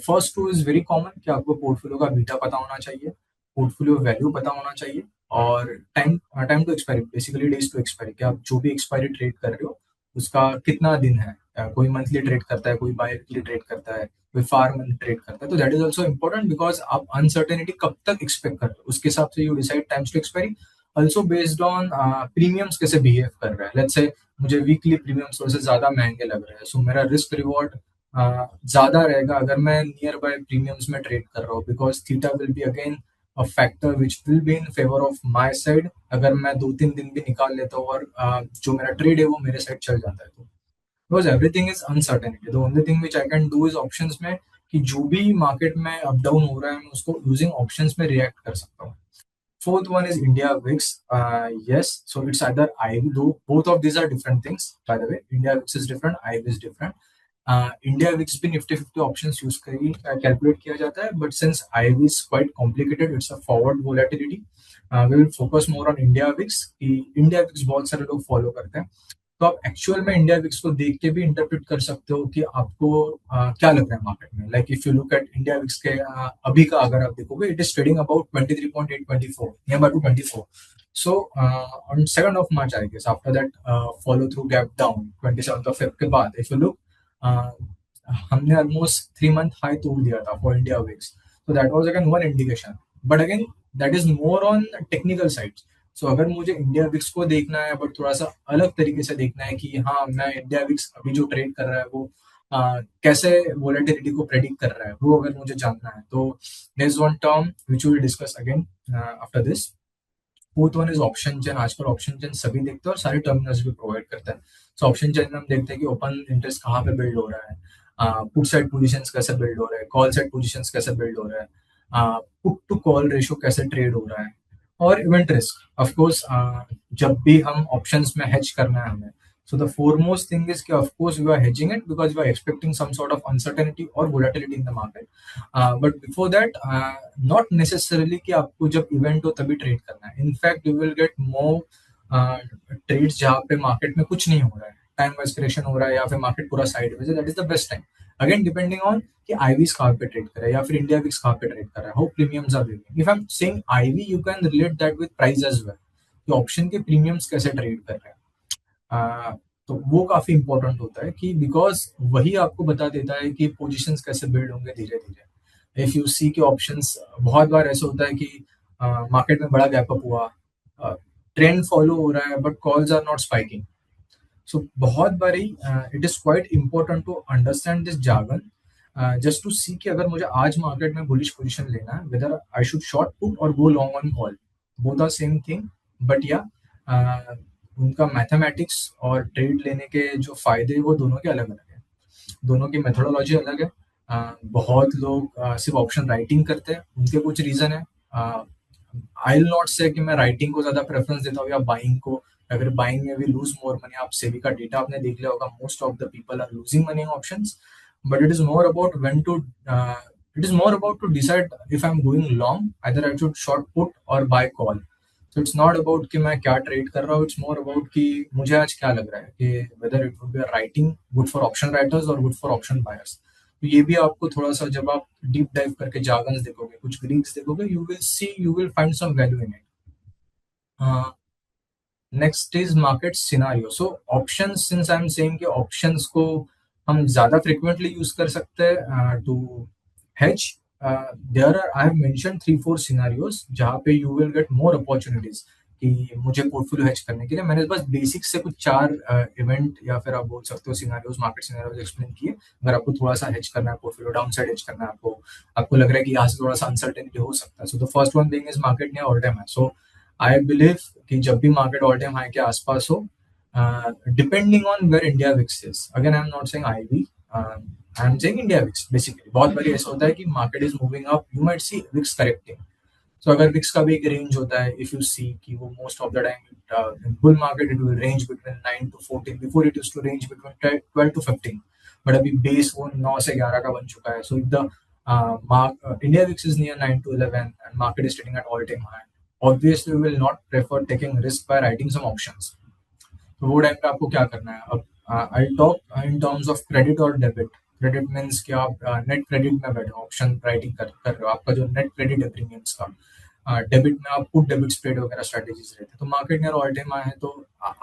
First two is very common कि आपको पोर्टफोलियो का बीटा पता होना चाहिए, पोर्टफोलियो वैल्यू पता होना चाहिए और time time to expiry, basically days to expiry, कि आप जो भी एक्सपायरी ट्रेड कर रहे हो उसका कितना दिन है। कोई मंथली ट्रेड करता है, कोई बाई वीकली ट्रेड करता है, कोई फार मंथ ट्रेड करता है। तो that is also important because आप अनसर्टेनिटी कब तक एक्सपेक्ट कर रहे हो उसके हिसाब से you decide times to expiry. Also based on premiums कैसे बिहेव कर रहा है। लेट्स से मुझे वीकली प्रीमियम्स थोड़े से ज्यादा महंगे लग रहे हैं, सो मेरा रिस्क रिवॉर्ड ज्यादा रहेगा अगर मैं नियर बाय प्रीमियम्स में ट्रेड कर रहा हूँ because theta will be again a factor which will be in favour of my side. अगर मैं 2-3 दिन भी निकाल लेता हूँ और जो मेरा ट्रेड है वो मेरे साइड चल जाता है तो because everything is uncertainty. The only thing which I can do is options में कि जो भी मार्केट में अप डाउन हो रहा है मैं उसको यूजिंग ऑप्शंस में रिएक्ट कर सकता हूँ। Fourth one is India VIX. Yes, so it's either IV. Though both of these are different things, by the way. India VIX is different, IV is different. India VIX भी Nifty 50 options use करी calculate किया जाता है but since IV is quite complicated, it's a forward volatility. We will focus more on India VIX कि India VIX बहुत सारे लोग follow करते हैं। तो आप एक्चुअल में इंडिया विक्स को देख के भी इंटरप्रेट कर सकते हो कि आपको क्या लग रहा है मार्केट में। Like if you look at India VIX के अभी का अगर आप देखोगे, it is trading about 23.824 near by to 24। So on 2nd of March I guess after that follow through gap down 27th of Feb के बाद if you look, हमने almost 3 month high तोड़ दिया था for India VIX. So that was again one indication but again that is more on technical side. So अगर मुझे India VIX को देखना है बट थोड़ा सा अलग तरीके से देखना है कि हाँ मैं इंडिया विक्स अभी जो ट्रेड कर रहा है वो कैसे वोलेटिलिटी को प्रेडिक्ट कर रहा है, वो अगर मुझे जानना है तो there is one term which we will discuss again after this. Fourth one is option chain. आजकल ऑप्शन चेन सभी देखते हैं और सारे टर्मिनल्स भी प्रोवाइड करते हैं। सो ऑप्शन चेन में हम देखते हैं कि ओपन इंटरेस्ट कहाँ पे बिल्ड हो रहा है, पुट साइड पोजीशंस कैसे बिल्ड हो रहा है, कॉल साइड पोजीशंस कैसे बिल्ड हो रहा है, पुट टू कॉल रेशियो कैसे ट्रेड हो रहा है और इवेंट रिस्क ऑफ कोर्स। जब भी हम ऑप्शंस में हेज करना है हमें, so the foremost thing is कि of course we are hedging it because we are expecting some sort of uncertainty or volatility in the market. But before that, not necessarily कि आपको जब event हो तभी trade करना है। In fact, you will get more trades जहाँ पे market में कुछ नहीं हो रहा है, टाइम वाइज करेक्शन हो रहा है या फिर मार्केट पूरा साइड में, that is the best time. Again depending on कि आईवीज कहाँ पे ट्रेड कर रहा है या फिर इंडिया विक्स कहाँ पे ट्रेड कर रहा है, how premiums are building. If I am saying IV, you can relate that with price as well, कि ऑप्शन के प्रीमियम्स कैसे ट्रेड कर रहे हैं। तो वो काफी इंपॉर्टेंट होता है कि बिकॉज वही आपको बता देता है कि पोजीशंस कैसे बिल्ड होंगे धीरे धीरे। इफ यू सी कि ऑप्शंस, बहुत बार ऐसा होता है कि मार्केट में बड़ा गैप अप हुआ, ट्रेंड फॉलो हो रहा है but calls are not spiking. So बहुत बारी it is quite important to understand this jargon, just to see कि अगर मुझे आज मार्केट में बुलिश पोजीशन लेना है, whether I should short put और go long on call, both are same thing. But या उनका मैथमेटिक्स और ट्रेड लेने के जो फायदे वो दोनों के अलग अलग है, दोनों की मेथोडोलॉजी अलग है। बहुत लोग सिर्फ ऑप्शन राइटिंग करते हैं, उनके कुछ रीजन है। आई विल नॉट से कि मैं राइटिंग को ज्यादा प्रेफरेंस देता हूँ या बाइंग को। अगर बाइंग में भी लूज मोर मनी, आप सेबी का डेटा आपने देख लिया होगा, most of the people are losing money in options. But it is more about when to, it is more about to decide if I am going long, either I should short put और buy call. So it's not about कि मैं क्या trade कर रहा हूँ, it's more about कि मुझे आज क्या लग रहा है कि whether it would be writing good for option writers और गुड फॉर ऑप्शन बायर्स। तो ये भी आपको थोड़ा सा, जब आप डीप डाइव करके जार्गन्स देखोगे, कुछ ग्रीक्स देखोगे, you will find some value in it. Next is market scenario. So option, since I am saying कि ऑप्शंस को हम ज्यादा फ्रिक्वेंटली यूज कर सकते हैं to hedge, there are, I have mentioned 3-4 scenarios जहाँ पे you will get more opportunities कि मुझे पोर्टफोलियो हेज करने के लिए। मैंने बस बेसिक से कुछ 4 इवेंट या फिर आप बोल सकते हो सिनारियोज, मार्केट सिनारियोज एक्सप्लेन किए। अगर आपको थोड़ा सा हेज करना है, पोर्टफोलियो डाउन साइड हेज करना है, आपको लग रहा है कि यहाँ से थोड़ा सा अनसर्टेनिटी हो सकता है। So the first one being is market near all time high. So I believe कि जब भी मार्केट ऑल टाइम हाई के आसपास हो, depending on where India VIX is, again I am not saying IV, I am saying India VIX. Basically बहुत बार ऐसा होता है कि market is moving up, you might see VIX correcting. So अगर विक्स का भी एक रेंज होता है, इफ यू सी कि वो most of the time in bull market it will range between 9 to 14, before it used to range between 12 to 15। But अभी base वो 9 से 11 का बन चुका है। So if the India VIX is near 9 to 11 and market is trading at all-time high, obviously we will not prefer taking risk by writing some options. तो वो time पे आपको क्या करना है? अब I talk in terms of credit और debit. Credit means कि आप नेट क्रेडिट में बैठे हो, ऑप्शन राइटिंग कर रहे हो, आपका जो नेट क्रेडिट है प्रीमियम्स का। डेबिट में आप पुट डेबिट स्प्रेड वगैरह स्ट्रेटेजीज रहते हैं। तो मार्केट नियर ऑल टाइम आए हैं तो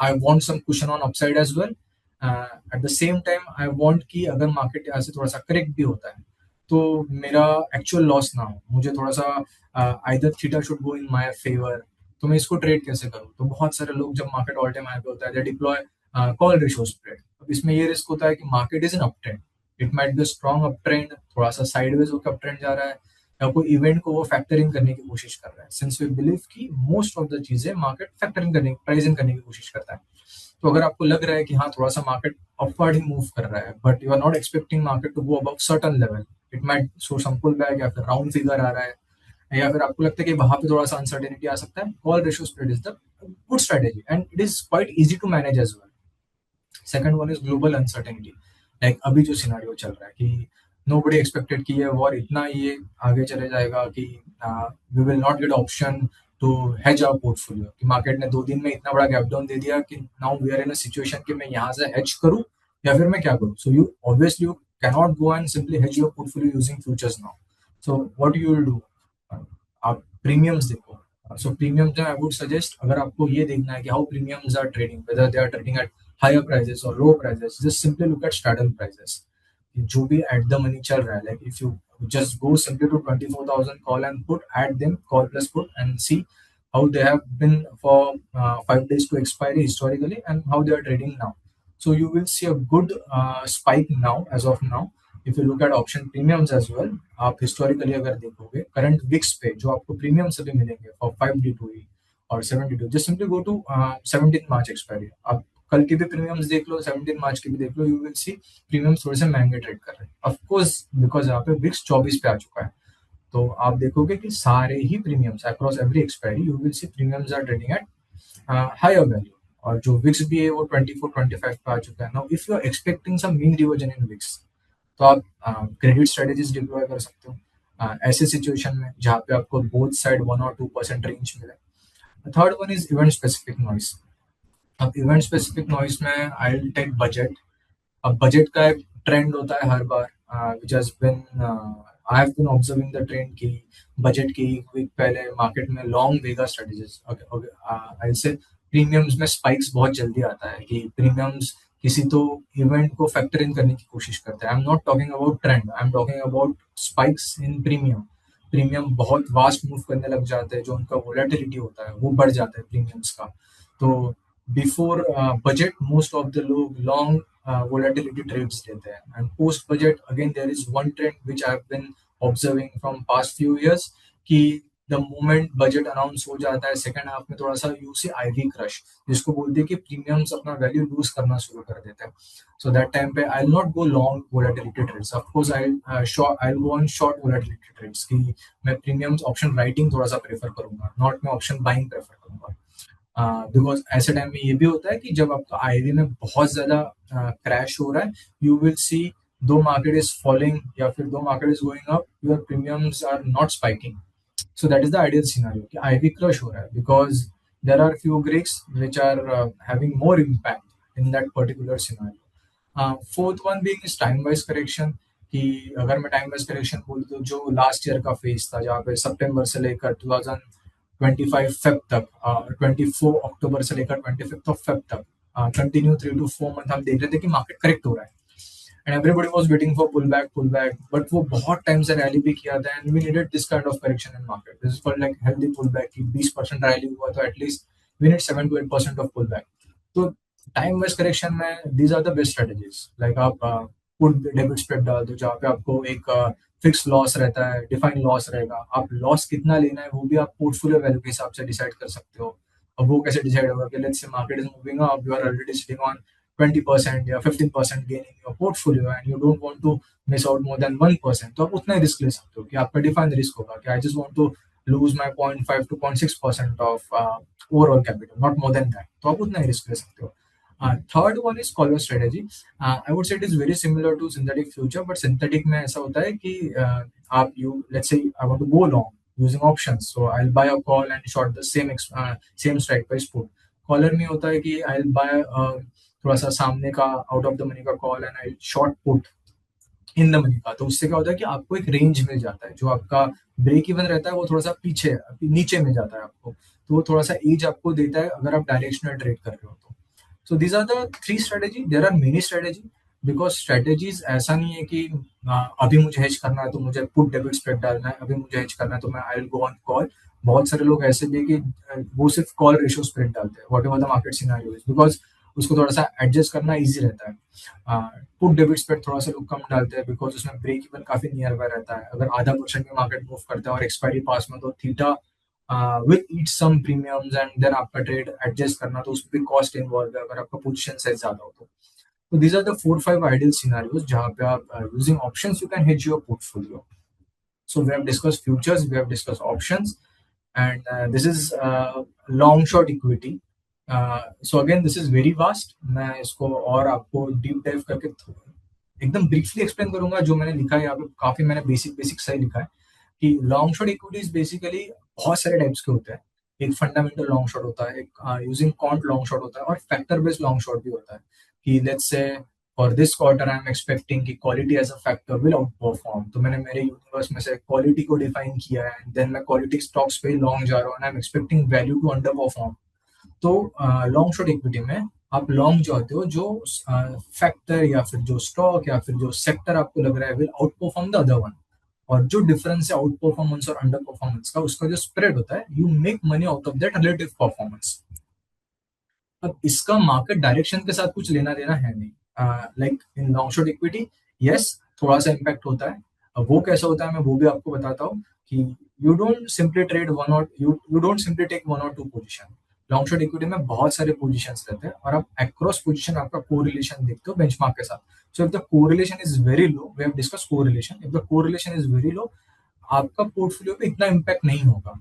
I want some cushion on upside as well. At the same time I want कि अगर मार्केट यहाँ से थोड़ा सा करेक्ट भी होता है तो मेरा एक्चुअल लॉस ना हो, मुझे थोड़ा सा either theta should go in my favour. तो मैं इसको ट्रेड कैसे करूँ? तो बहुत सारे लोग जब मार्केट ऑल टाइम हाई पे होता है, दे डिप्लॉय कॉल रेशियो स्प्रेड। अब इसमें ये रिस्क होता है कि market is in up trend, it might be strong up trend, थोड़ा सा साइडवेज होकर अप ट्रेंड जा रहा है, या कोई इवेंट को वो फैक्टरिंग करने की कोशिश कर रहा है। सिंस वी बिलीव कि मोस्ट ऑफ द चीजें मार्केट फैक्टरिंग करने, प्राइसिंग करने की कोशिश करता है। तो अगर आपको लग रहा है कि हाँ थोड़ा सा मार्केट अपवर्ड ही मूव कर रहा है, but you are not expecting market to go above certain level, it might show some pull back या फिर राउंड फिगर आ रहा है, या फिर आपको लगता है कि वहां पे थोड़ा सा अनसर्टेनिटी आ सकता है, call ratio spread is the good strategy and it is quite easy to manage as well. Second one is global uncertainty. Like अभी जो सिनारियो चल रहा है कि नो बडी एक्सपेक्टेड कि ये वॉर इतना ये आगे चले जाएगा कि we will not get option to hedge our portfolio, कि मार्केट ने 2 दिन में इतना बड़ा गैप डाउन दे दिया कि now we are in a situation कि मैं यहाँ से हेज करूँ या फिर मैं क्या करूँ। So you obviously you cannot go and simply hedge your portfolio using futures now. So what you will do, आप प्रीमियम्स देखो। सो प्रीमियम्स में आई वुड सजेस्ट, अगर आपको ये देखना है कि how premiums are trading, whether they are trading at higher prices or low prices, just simply look at straddle prices, जो भी at the money चल रहा है। like if you just go simply to 24,000 call and put, add them call plus put and see how they have been for 5 days to expiry historically and how they are trading now. So you will see a good spike now, as of now. If you look at option premiums as well, आप historically अगर देखोगे current VIX पे जो आपको premiums सभी मिलेंगे for 5D2E और 7D2, just simply go to 17 March expiry। आप कल की भी प्रीमियम्स देख लो, 17 मार्च की भी देख लो, यू विल सी प्रीमियम्स थोड़े से महंगे ट्रेड कर रहे हैं। ऑफकोर्स बिकॉज यहाँ पे विक्स 24 पे आ चुका है, तो आप देखोगे कि सारे ही premiums across every expiry you will see premiums are trading at higher value. और जो विक्स भी है वो 24-25 पे आ चुका है। Now if you are expecting some mean reversion in VIX, तो आप क्रेडिट स्ट्रेटेजीज डिप्लॉय कर सकते हो ऐसे सिचुएशन में जहाँ पे आपको बोथ साइड 1 or 2% रेंज मिले। Third one is event specific noise. अब इवेंट स्पेसिफिक नॉइस में आई विल टेक बजट। अब बजट का एक ट्रेंड होता है हर बार, which has been I have been observing the trend की बजट की एक वीक पहले मार्केट में लॉन्ग वेगा स्ट्रेटजीज आई से प्रीमियम्स में स्पाइक्स बहुत जल्दी आता है कि प्रीमियम्स किसी तो इवेंट को फैक्टर इन करने की कोशिश करते हैं। आई am not talking about trend, I am talking about spikes in premium. Premium बहुत वास्ट मूव करने लग जाते हैं, जो उनका वोलेटिलिटी होता है वो बढ़ जाता है प्रीमियम्स का। तो before budget most of the लोग लॉन्ग volatility trades लेते हैं, and post budget again there is one trend which I have been observing from past few years कि the moment budget अनाउंस हो जाता है सेकंड हाफ में थोड़ा सा यू सी आईवी क्रश, जिसको बोलते हैं कि प्रीमियम्स अपना वैल्यू लूज करना शुरू कर देते हैं। सो दैट टाइम पे I will not go long volatility trades, of course I will go on short volatility trades कि मैं प्रीमियम्स ऑप्शन राइटिंग थोड़ा सा प्रेफर करूंगा, नॉट मैं ऑप्शन बाइंग प्रेफर करूंगा। बिकॉज ऐसे टाइम में ये भी होता है कि जब आपका आईवी में बहुत ज्यादा क्रैश हो रहा है, यू विल सी दो मार्केट इज फॉलिंग या फिर though market is going up, your premiums are not spiking. So that is the ideal scenario कि आईवी क्रश हो रहा है because there are few Greeks which are having more impact in that particular scenario. Fourth one being is time wise correction कि अगर मैं time wise correction बोलूँ तो जो लास्ट ईयर का फेज था जहाँ पे सितंबर से लेकर 2025 फेब तक, 24 अक्टूबर से लेकर 25 फेब तक कंटिन्यू 3 to 4 मंथ हम देख रहे थे कि मार्केट करेक्ट हो रहा है and everybody was waiting for pull back, but वो बहुत टाइम से रैली भी किया था and we needed this kind of correction in market. This is called like healthy pull back की 20% रैली हुआ तो at least we need 7 to 8% of pull back. तो टाइम वाइज करेक्शन में these are the best strategies. Like आप put debit spread डाल दो जहाँ पे आपको एक फिक्स लॉस रहता है, डिफाइन लॉस रहेगा, आप लॉस कितना लेना है वो भी आप पोर्टफोलियो वैल्यू के हिसाब से डिसाइड कर सकते हो। अब वो कैसे डिसाइड होगा कि let's say market is moving up, you are already sitting on 20% या 15% gain in your portfolio and you don't want to miss out more than 1%, तो आप उतना ही रिस्क ले सकते हो कि आपका डिफाइंड रिस्क होगा कि I just want to lose my 0.5 to 0.6% of overall capital, not more than that, तो आप उतना ही रिस्क ले सकते हो। Third one is collar strategy. I would say it is very similar to synthetic future, but synthetic में ऐसा होता है कि आप you let's say I want to go long using options, so I will buy a call and short the same strike price put. Collar में होता है कि आई विल बाय थोड़ा सा सामने का आउट ऑफ द मनी का call and I short put in the money का। तो उससे क्या होता है कि आपको एक रेंज मिल जाता है, जो आपका ब्रेक इवन रहता है वो थोड़ा सा पीछे नीचे में जाता है आपको, तो वो थोड़ा सा एज आपको देता है अगर आप डायरेक्शनल ट्रेड कर रहे हो तो। So these are the three strategy. There are many strategy because strategies ऐसा नहीं है कि अभी मुझे hedge करना है तो मुझे put debit spread डालना है, अभी मुझे hedge करना है तो मैं I will go on call। बहुत सारे लोग ऐसे भी है कि वो सिर्फ कॉल रेशियो स्प्रेड डालते हैं whatever the market scenario is because उसको थोड़ा सा एडजस्ट करना इजी रहता है। पुट डेबिट स्प्रेड थोड़ा सा लोग कम डालते हैं बिकॉज उसमें ब्रेक इवन काफी नियर बाय रहता है। अगर आधा परसेंट में मार्केट मूव करता है और एक्सपायरी पास में तो theta with eat some premiums and then आपका ट्रेड एडजस्ट करना तो उसमें भी कॉस्ट इन्वॉल्व है अगर आपका पोजीशन साइज ज्यादा हो तो these are the 4-5 ideal scenarios जहां पे आप using options you can hedge your portfolio. So we have discussed futures, we have discussed options and this is long short equity. So again this is very vast, मैं इसको और आपको deep dive करके एकदम briefly explain करूंगा। जो मैंने लिखा है यहाँ पे काफी मैंने बेसिक बेसिक सही लिखा है कि लॉन्ग शॉर्ट इक्विटीज बेसिकली बहुत सारे टाइप्स के होते हैं। एक फंडामेंटल लॉन्ग शॉर्ट होता है, एक यूजिंग कॉन्ट लॉन्ग शॉर्ट होता है और फैक्टर बेस्ड लॉन्ग शॉर्ट भी होता है कि let's say for this quarter I am expecting कि quality as a factor will outperform, तो मैंने मेरे यूनिवर्स में से क्वालिटी को डिफाइन किया है एंड देन मैं क्वालिटी स्टॉक्स पे लॉन्ग जा रहा हूँ and I am expecting value to underperform. तो लॉन्ग शॉर्ट इक्विटी में आप लॉन्ग जो होते हो जो फैक्टर या फिर जो स्टॉक या फिर जो सेक्टर आपको लग रहा है will out perform the other one, और जो डिफरेंस है आउट परफॉर्मेंस और अंडर परफॉर्मेंस का उसका जो स्प्रेड होता है you make money out of that relative performance. अब इसका मार्केट डायरेक्शन के साथ कुछ लेना देना है नहीं। Like in long short equity yes थोड़ा सा इम्पैक्ट होता है। अब वो कैसा होता है मैं वो भी आपको बताता हूँ कि you don't simply trade one और you don't simply take 1 or 2 position. Long short equity में बहुत सारे पोजीशंस रहते हैं और आप अक्रॉस पोजीशन आपका कोरिलेशन देखते हो बेंचमार्क के साथ। So if the correlation is very low, we have discuss correlation, if the correlation is very low आपका पोर्टफोलियो पे इतना इम्पैक्ट नहीं होगा।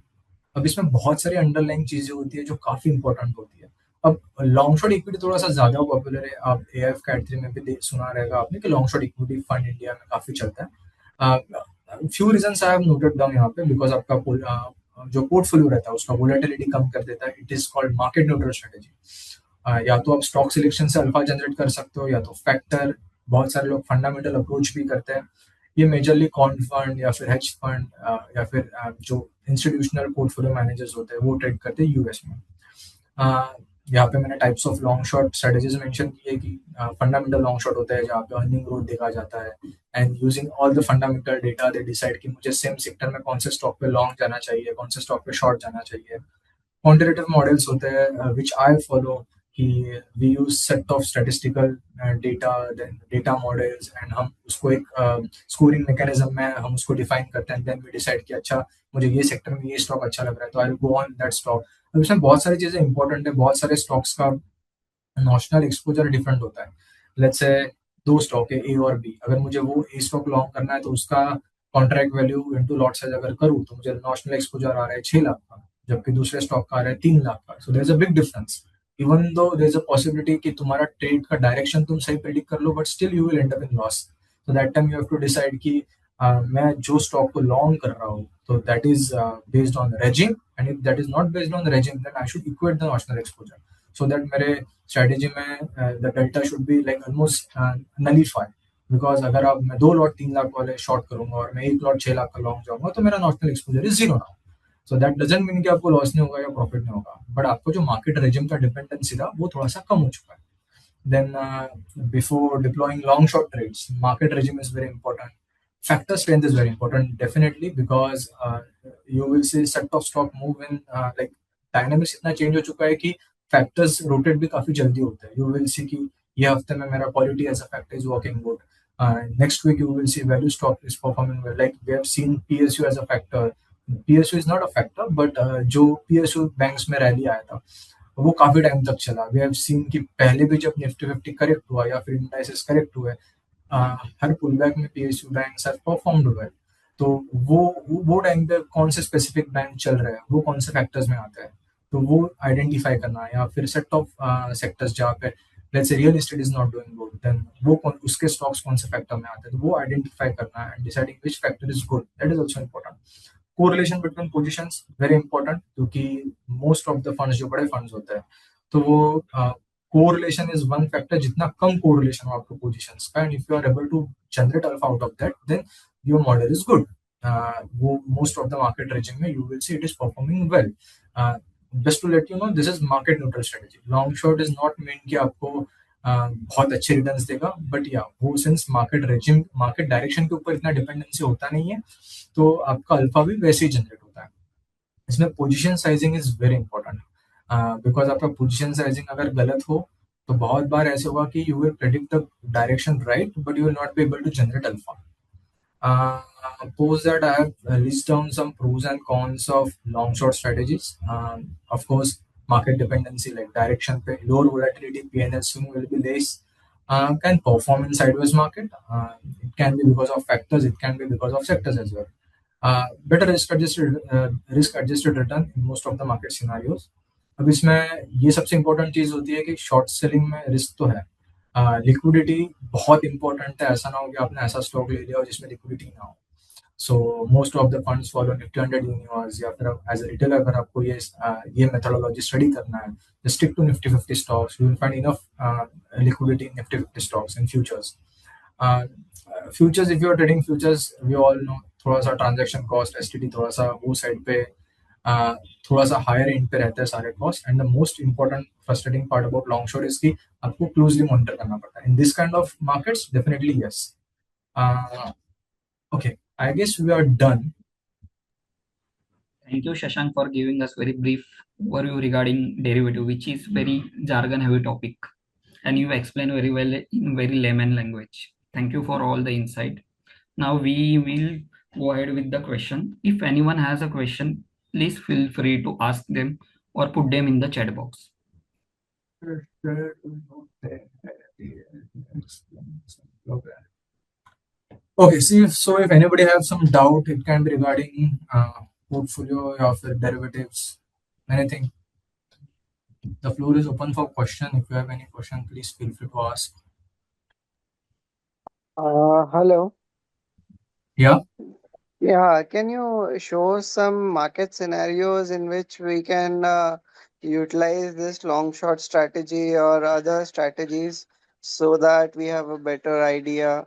अब इसमें बहुत सारी अंडरलाइन चीजें होती है जो काफी इंपॉर्टेंट होती है। अब लॉन्ग शॉर्ट इक्विटी थोड़ा सा ज्यादा पॉपुलर है, आप एएफ कैट 3 में भी सुना रहेगा आपने कि long short equity fund India में काफी चलता है। Few reasons I have noted down यहाँ पे बिकॉज आपका जो पोर्टफोलियो रहता है उसका वोलेटिलिटी कम कर देता है, it is called market neutral strategy. या तो आप स्टॉक सिलेक्शन से अल्फा जनरेट कर सकते हो, या तो फैक्टर, बहुत सारे लोग फंडामेंटल अप्रोच भी करते हैं। ये मेजरली कॉन फंड या फिर हेज फंड या फिर जो इंस्टीट्यूशनल पोर्टफोलियो मैनेजर्स होते हैं वो ट्रेड करते हैं यूएस में। अ, यहाँ पे मैंने types of long shot strategies mention की है कि फंडामेंटल लॉन्ग शॉट होता है जहाँ पे अर्निंग ग्रोथ देखा जाता है, and using all the fundamental data they decide कि मुझे सेम सेक्टर में कौन से स्टॉक पे लॉन्ग जाना चाहिए, कौन से स्टॉक पे शॉर्ट जाना चाहिए। क्वांटिटेटिव मॉडल्स होते हैं विच आई फॉलो, कि we use set of statistical data, then data models, and हम उसको एक स्कोरिंग मैकेनिज्म में हम उसको डिफाइन करते हैं, देन वी डिसाइड कि अच्छा मुझे ये सेक्टर में ये स्टॉक अच्छा लग रहा है तो आई will go on that stock. अब इसमें बहुत सारी चीजें इंपॉर्टेंट है, बहुत सारे स्टॉक्स का नॉशनल एक्सपोजर डिफरेंट होता है। लेट्स से दो स्टॉक है ए और बी, अगर मुझे वो ए स्टॉक लॉन्ग करना है तो उसका contract value into lot size अगर करूँ तो मुझे नॉशनल एक्सपोजर आ रहा है 6 लाख का, जबकि दूसरे स्टॉक का आ रहा है 3 लाख का। So there is a big difference. Even though there is a possibility कि तुम्हारा ट्रेड का डायरेक्शन तुम सही प्रेडिक्ट कर लो, but still you will end up in loss. So that time you have to decide कि मैं जो स्टॉक को लॉन्ग कर रहा हूँ तो that is based on regime, and if that is not based on regime then I should equate the notional exposure, so that मेरे strategy में the delta should be like almost nullify. Because अगर आप मैं 2 lot 3 lakh वाले short करूंगा और मैं 1 lot 6 lakh का लॉन्ग जाऊंगा तो मेरा नॉशनल एक्सपोजर इज जीरो ना। सो दैट डजंट मीन कि आपको लॉस नहीं होगा या प्रॉफिट नहीं होगा, बट आपको जो मार्केट रेजिम का डिपेंडेंसी था वो थोड़ा सा कम हो चुका है। Then before deploying long short trades, market regime is very important. Factor strength is very important, definitely, because you will see set of stock move in like dynamics इतना change हो चुका है कि factors rotate भी काफी जल्दी होते हैं। You will see कि ये हफ्ते में मेरा quality as a factor is working good. Next week you will see value stock is performing well. Like we have seen PSU as a factor. PSU is not a factor, but जो PSU banks में rally आया था वो काफी time तक चला। We have scene कि पहले भी जब निफ्टी फिफ्टी करेक्ट हुआ या फिर इंडाइसेस करेक्ट हुए, हर पुल बैक में PSU banks have performed well. तो वो टाइम पे कौन से स्पेसिफिक बैंक चल रहे हैं, वो कौन से फैक्टर्स में आते हैं, तो वो आइडेंटिफाई करना है। या फिर सेट ऑफ सेक्टर्स जहाँ पे let's say real estate is not doing good, then उसके स्टॉक्स कौन से फैक्टर में आते हैं, तो वो आइडेंटिफाई करना है and deciding which factor is good, that is also important. Correlation between positions very important, क्योंकि मोस्ट ऑफ द फंड्स जो बड़े फंड्स होते हैं तो वो कोरिलेशन इज वन फैक्टर। जितना कम कोरिलेशन हो आपके पोजीशंस का and if you are able to generate alpha out of that then your model is good. वो most of the market regime में you will see it is performing well. Just to let you know this is market neutral strategy. Long short is not mean कि आपको बहुत अच्छे returns देगा, but या वो since market regime market direction के ऊपर इतना डिपेंडेंसी होता नहीं है तो आपका अल्फा भी वैसे ही जनरेट होता है। इसमें position sizing is very important, because आपका पोजीशन साइजिंग अगर गलत हो तो बहुत बार ऐसे होगा कि you will predict the direction right but you will not be able to generate alpha. Post that I have list down some pros and cons of long short strategies. Of course, market dependency like direction पे lower volatility PNL swing will be less. Can perform in sideways market. It can be because of factors. It can be because of sectors as well. Better risk adjusted return in most of the market scenarios. अब इसमें ये सबसे important चीज होती है कि short selling में risk तो है, लिक्विडिटी बहुत इंपॉर्टेंट है। ऐसा ना हो कि आपने ऐसा स्टॉक ले लिया हो जिसमें लिक्विडिटी ना हो। So most of the funds follow Nifty 100 universe, या फिर एज ए रिटेलर अगर आपको ये मेथोडोलॉजी स्टडी करना है stick to Nifty 50 stocks, you will find enough liquidity in Nifty 50 stocks and futures. Futures if you are trading futures we all know थोड़ा सा transaction cost STD थोड़ा सा वो साइड पे थोड़ा सा हायर एंड पे रहता है सारे cost. And the most important frustrating part about long shot is की आपको क्लोजली मॉनिटर करना पड़ता है in this kind of markets, definitely yes. Okay, I guess we are done.
Thank you, Shashank, for giving us very brief overview regarding derivative, which is very jargon-heavy topic, and you explain very well in very layman language. Thank you for all the insight. Now we will go ahead with the question. If anyone has a question, please feel free to ask them or put them in the chat box.
Okay, see, so if anybody has some doubt, it can be regarding portfolio or derivatives, anything. The floor is open for question. If you have any question, please feel free to ask.
Hello.
Yeah.
Yeah, can you show some market scenarios in which we can utilize this long short strategy or other strategies so that we have a better idea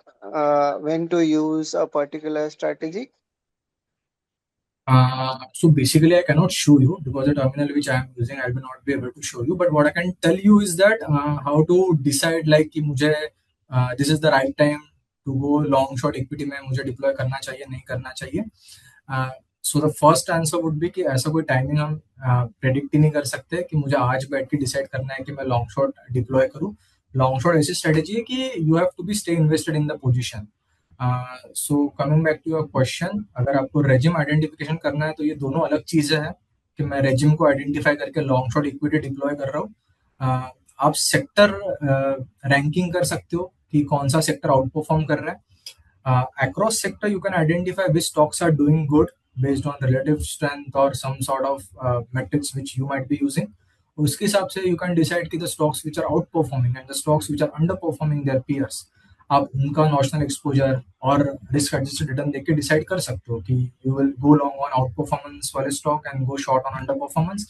when to use a particular strategy?
So basically, I cannot show you because the terminal which I am using, I will not be able to show you. But what I can tell you is that how to decide like कि मुझे this is the right time to go long short equity में मुझे deploy करना चाहिए नहीं करना चाहिए. So the first answer would be कि ऐसा कोई टाइमिंग हम प्रेडिक्ट ही नहीं कर सकते कि मुझे आज बैठ के डिसाइड करना है कि मैं लॉन्ग शॉट डिप्लॉय करूँ. लॉन्ग शॉट ऐसी स्ट्रेटेजी है कि you have to be stay invested in the position. So coming back to your question, अगर आपको रेजिम आइडेंटिफिकेशन करना है तो ये दोनों अलग चीजें हैं कि मैं रेजिम को आइडेंटिफाई करके लॉन्ग शॉट इक्विटी डिप्लॉय कर रहा हूँ. आप सेक्टर रैंकिंग कर सकते हो कि कौन सा सेक्टर आउट परफॉर्म कर रहा है. Across sector, you can identify which stocks are doing good based on relative strength or some sort of metrics which you might be using. उसके हिसाब से you can decide कि the stocks which are outperforming and the stocks which are underperforming their peers, आप उनका notional exposure और risk adjusted return देख के decide कर सकते हो कि you will go long on outperformance वाले stock and go short on underperformance.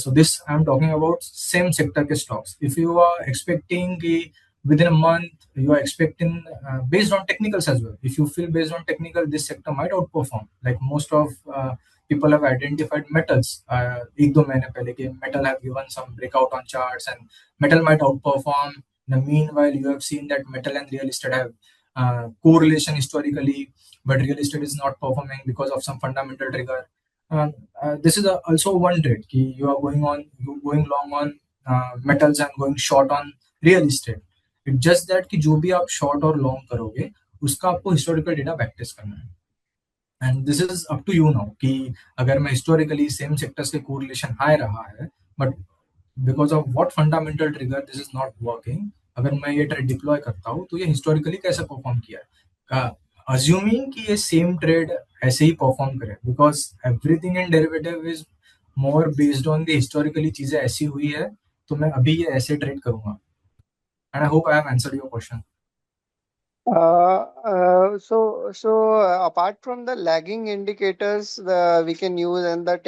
So this I'm talking about same sector के stocks. If you are expecting कि within a month you are expecting based on technicals as well, if you feel based on technical this sector might outperform, like most of people have identified metals एक दो महीने पहले कि metal have given some breakout on charts and metal might outperform. In the meanwhile, you have seen that metal and real estate have correlation historically, but real estate is not performing because of some fundamental trigger. This is also one trade कि you are going long on metals and going short on real estate. It's just that कि जो भी आप short और long करोगे उसका आपको historical data practice करना है. And this is up to you now कि अगर मैं historically same sectors के correlation high रहा है but because of what fundamental trigger this is not working, अगर मैं ये ट्रेड डिप्लॉय करता हूँ तो ये हिस्टोरिकली कैसे परफॉर्म किया है, अज्यूमिंग कि ये सेम ट्रेड ऐसे ही परफॉर्म करे because everything in derivative is more based on the historically चीजें ऐसी हुई है तो मैं अभी ये ऐसे ट्रेड करूंगा. And I hope I have answered your question.
Apart from the lagging indicators, we can use and the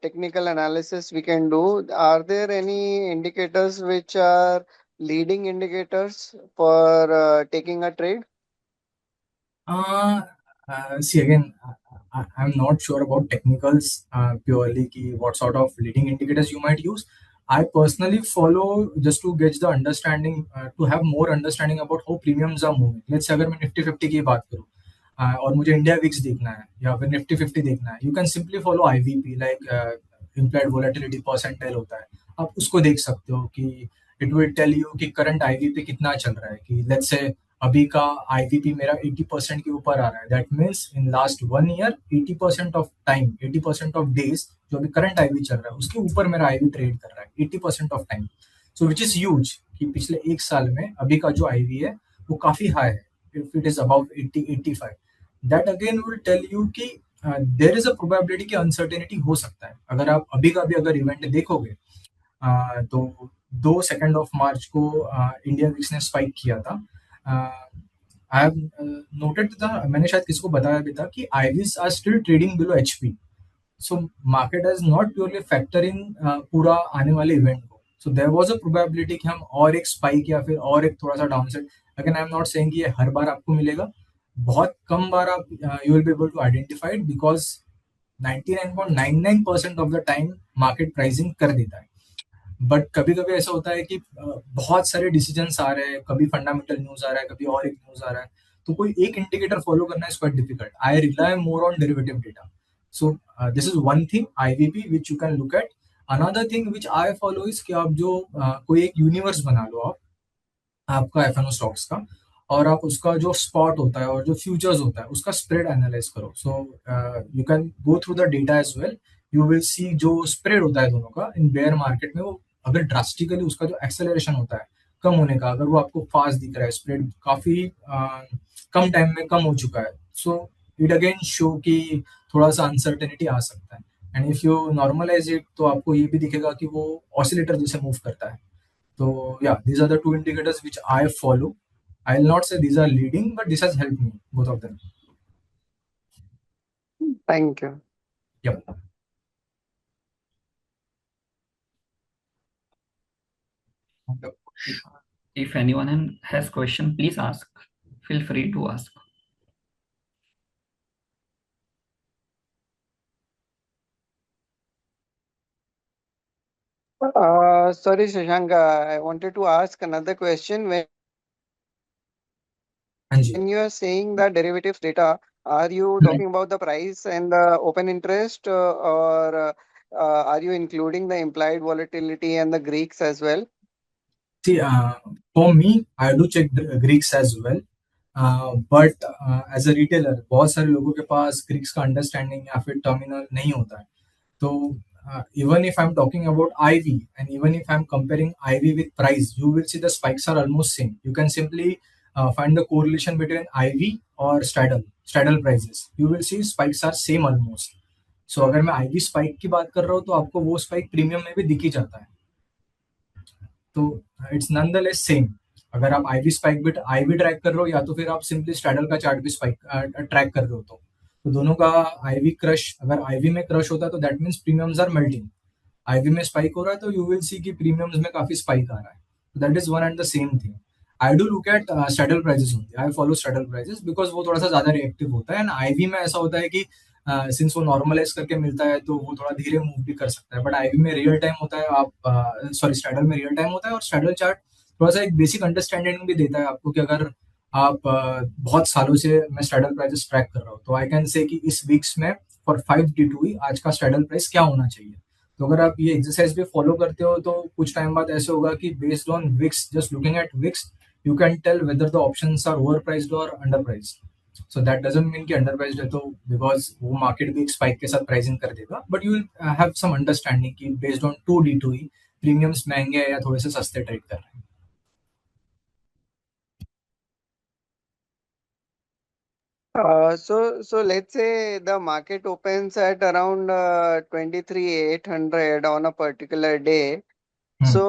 technical analysis we can do. Are there any indicators which are leading indicators for taking a trade?
See again, I'm not sure about technicals purely ki what sort of leading indicators you might use. I personally follow just to get the understanding, to have more understanding about how premiums are moving. Let's say अगर मैं Nifty 50 की बात करूँ और मुझे India VIX देखना है या फिर निफ्टी 50 देखना है, you can simply follow IVP like implied volatility percentile होता है. आप उसको देख सकते हो कि इट विल टेल यू कि करंट आईवीपी कितना चल रहा है. कि लेट्स से अभी का आईवीपी मेरा 80% के ऊपर आ रहा है, that means in last 1 year 80% of time, 80% of days जो अभी करंट आईवी चल रहा है उसके ऊपर मेरा आईवी ट्रेड कर रहा है 80% of time. So which is huge कि पिछले एक साल में अभी का जो आईवी है वो काफी हाई है. If it is about 80-85, that again will tell you कि देर इज अ प्रोबेबिलिटी की अनसर्टेनिटी हो सकता है. अगर आप अभी का भी अगर इवेंट देखोगे तो 2 मार्च को इंडिया विक्स ने स्पाइक किया था. आई हैव नोटेड था, मैंने शायद किसको बताया भी था कि IVs are still trading below HP. So market has not purely factor in पूरा आने वाले इवेंट को. So there was a probability कि हम और एक स्पाइक या फिर और एक थोड़ा सा downside. Again I am not saying कि ये हर बार आपको मिलेगा, बहुत कम बार आप you will be able to identify because 99.99% of the time market pricing कर देता है. बट कभी कभी ऐसा होता है कि बहुत सारे डिसीजंस आ रहे हैं, कभी फंडामेंटल न्यूज आ रहा है, कभी और एक न्यूज आ रहा है, तो कोई एक इंडिकेटर फॉलो करना is quite difficult. I rely more on derivative data. So this is one thing IVP which you can look eight. Another thing which I follow is कि आप जो कोई एक यूनिवर्स बना लो आप आपका एफएनओ स्टॉक्स का, और आप उसका जो स्पॉट होता है और जो फ्यूचर्स होता है उसका स्प्रेड एनालाइज करो. So you can go through the data as well. You will see जो स्प्रेड होता है दोनों का इन बेयर मार्केट में, वो अगर ड्रास्टिकली उसका जो एक्सेलरेशन होता है कम होने का, अगर वो आपको फास्ट दिख रहा है, स्प्रेड काफी कम टाइम में कम हो चुका है, सो इट अगेन शो कि थोड़ा सा अनसर्टेनिटी आ सकता है. And if you normalise it तो आपको ये भी दिखेगा कि वो ऑसिलेटर जैसे मूव करता है. So yeah, these are the two indicators which I follow. I'll not say these are leading, but this has helped me, both of them.
Thank you.
Yep.
If, if anyone has question, please ask. Feel free to ask.
Sorry, Shashank, I wanted to ask another question.
हाँ जी.
When you are saying that derivatives data, are you
Hmm.
talking about the price and the open interest, or are you including the implied volatility and the Greeks as well?
See, for me, I do check the Greeks as well. But as a retailer बहुत सारे लोगों के पास Greeks का understanding या फिर terminal नहीं होता है. तो even if I'm talking about IV and even if I'm comparing IV with price, you will see the spikes are almost same. You can simply find the correlation between IV or straddle prices. You will see spikes are same almost. So अगर मैं IV spike की बात कर रहा हूँ तो आपको वो spike प्रीमियम में भी दिख ही जाता है. तो इट्स नॉनदलेस सेम. अगर आप आईवी ट्रैक कर रहे हो या तो फिर आप सिंपली स्ट्रैडल का चार्ट भी स्पाइक ट्रैक कर रहे हो. तो दोनों का आईवी क्रश, अगर आईवी में क्रश होता है तो that means premiums are melting. IV में स्पाइक हो रहा है तो यू विल सी कि प्रीमियम्स में काफी स्पाइक आ रहा है. That is one and the same thing. I do look at straddle prices only. I follow straddle prices because वो थोड़ा सा ज्यादा रिएक्टिव होता है. एंड आईवी में ऐसा होता है कि सिंस वो नॉर्मलाइज करके मिलता है तो वो थोड़ा धीरे मूव भी कर सकता है. बट आईवी में रियल टाइम होता है. आप सॉरी स्ट्रैडल में रियल टाइम होता है. और स्ट्रैडल चार्ट थोड़ा सा एक बेसिक अंडरस्टैंडिंग भी देता है आपको कि अगर आप बहुत सालों से मैं स्ट्रैडल प्राइसेस ट्रैक कर रहा हूँ तो आई कैन से कि इस वीक्स में फॉर 5D2 आज का स्ट्रैडल प्राइस क्या होना चाहिए. तो अगर आप ये एक्सरसाइज भी फॉलो करते हो तो कुछ टाइम बाद ऐसे होगा कि based on VIX, just looking at VIX, you can tell whether the options are overpriced और underpriced. So that doesn't mean कि अंडर प्राइस्ड है तो बिकॉज वो मार्केट भी एक स्पाइक के साथ प्राइसिंग कर देगा. But you will have some understanding कि बेस्ड ऑन 2D2 ही प्रीमियम्स महंगे हैं या थोड़े से सस्ते ट्रेड कर रहे हैं.
So let's say the market opens at around 23,800 on a particular day.
Hmm.
So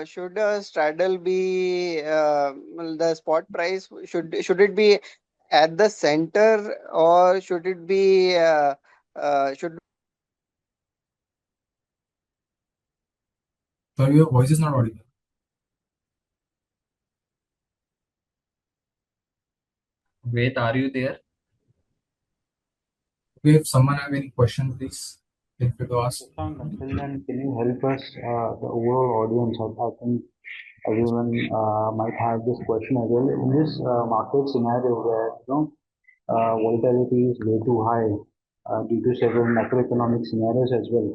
should a straddle be well, the spot price? Should it be at the center, or should it be should
So your voice is not audible.
Wait, are you there?
Okay, if someone have any question, please feel free to ask.
Shashank, until then, can you help us, the overall audience? I think everyone might have this question as well. In this market scenario where volatility is way too high due to several macroeconomic scenarios as well.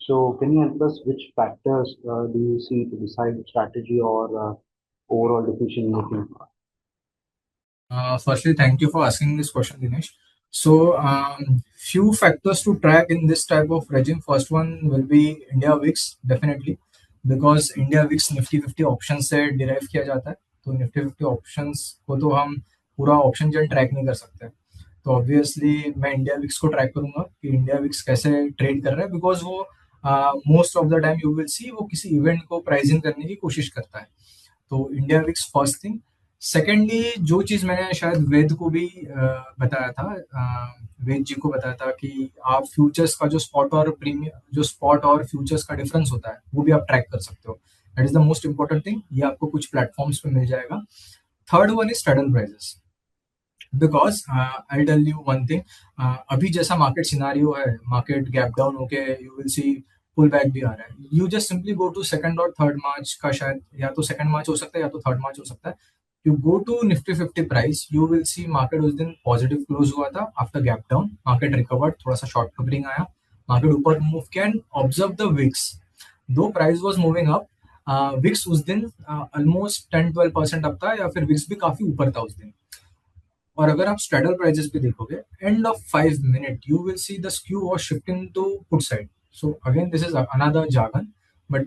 So, can you help us? Which factors do you see to decide strategy or overall decision making?
Firstly, thank you for asking this question, Dinesh. So, few factors to track in this type of regime. First one will be India VIX, definitely, because India VIX Nifty 50 options से derive किया जाता है. तो Nifty 50 options को तो हम पूरा option जन ट्रैक नहीं कर सकते. तो ऑब्वियसली मैं इंडिया विक्स को ट्रैक करूंगा कि इंडिया विक्स कैसे ट्रेड कर रहा है, बिकॉज वो most of the time you will सी वो किसी इवेंट को प्राइसिंग करने की कोशिश करता है. तो India VIX first thing. Secondly, जो चीज मैंने शायद वेद को भी बताया था, वेद जी को बताया था कि आप फ्यूचर्स का जो स्पॉट और फ्यूचर्स का डिफरेंस होता है वो भी आप ट्रैक कर सकते हो. That is the most important thing. ये आपको कुछ प्लेटफॉर्म्स पे मिल जाएगा. Third one is straddle prices. Because I tell you one thing, अभी जैसा मार्केट सिनारियो है, मार्केट गैप डाउन होके you will see pull back भी आ रहा है. You just simply go to second और थर्ड मार्च का, शायद या तो सेकंड मार्च हो सकता है या तो थर्ड मार्च हो सकता है. You go to Nifty 50 price, you will see market उस दिन पॉजिटिव क्लोज हुआ था. After gap down market recovered, थोड़ा सा शॉर्ट कवरिंग आया, मार्केट ऊपर मूव किया. And observe the VIX, though price was moving up, VIX उस दिन ऑलमोस्ट 10-12% अप था, या फिर विक्स भी काफी ऊपर था उस दिन. और अगर आप स्ट्रैडल प्राइजेस भी देखोगे, end of 5 minute you will see the skew was shifting to put side. So again this is another jargon, but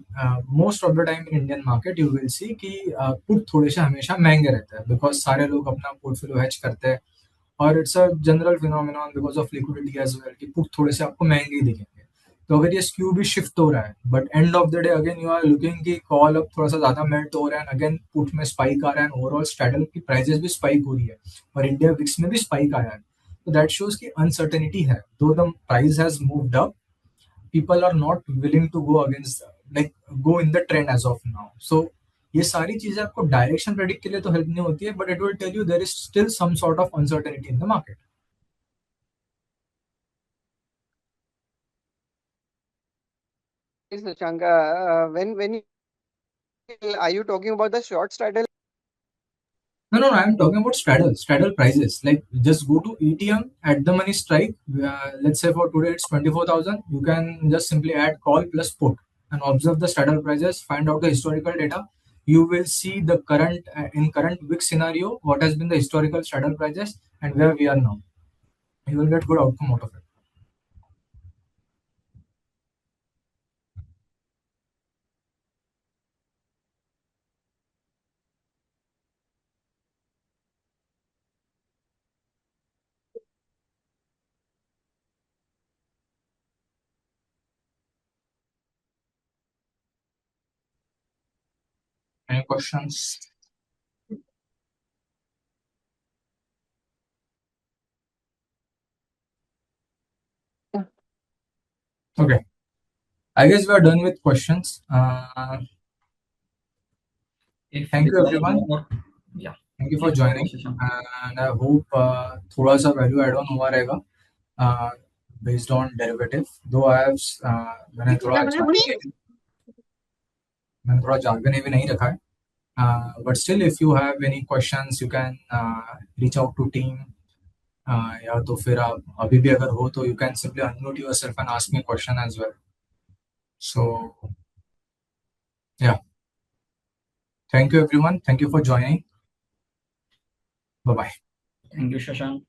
most of the time in Indian market you will see कि put थोड़े से हमेशा महंगे रहते हैं, because सारे लोग अपना पोर्टफोलियो हैच करते हैं. और it's a general phenomenon because of liquidity as well कि पुट थोड़े से आपको महंगे ही दिखेंगे. तो अगर ये स्क्यू भी शिफ्ट हो रहा है, but end of the day again you are looking कि कॉल अब थोड़ा सा ज्यादा मेल्ट हो रहा है, अगेन पुट में स्पाइक आ रहा है, ओवरऑल स्ट्रैडल की प्राइजेस भी स्पाइक हो रही है और इंडिया विक्स में भी स्पाइक आया है. तो दैट शोज की अनसर्टेनिटी है. दो the price has moved up, people are not willing to go against like go in the trend as of now. So ये सारी चीजें आपको डायरेक्शन प्रेडिक्ट के लिए तो हेल्प नहीं होती है, but it will tell you there is still some sort of uncertainty in the market.
Yes, Shashank, when are you talking about the short straddle?
No, no, no, I'm talking about straddle prices. Like just go to ETM at the money strike. Let's say for today it's 24,000. You can just simply add call plus put and observe the straddle prices. Find out the historical data. You will see the current in current VIX scenario what has been the historical straddle prices and where we are now. You will get good outcome out of it. Any questions? Okay. I guess we are done with questions.
If
Thank
there
you
are no
everyone.
more, yeah,
Thank you for
please go ahead,
joining.
Shashank.
And I hope थोड़ा सा value add on हुआ रहेगा based on derivative. Though मैंने थोड़ा jargon भी नहीं रखा है. But still, if you have any questions, you can reach out to team. या तो फिर आप अभी भी अगर हो तो you can simply unmute yourself and ask me a question as well. So yeah, thank you everyone. Thank you for joining. Bye bye.
Thank you, Shashank.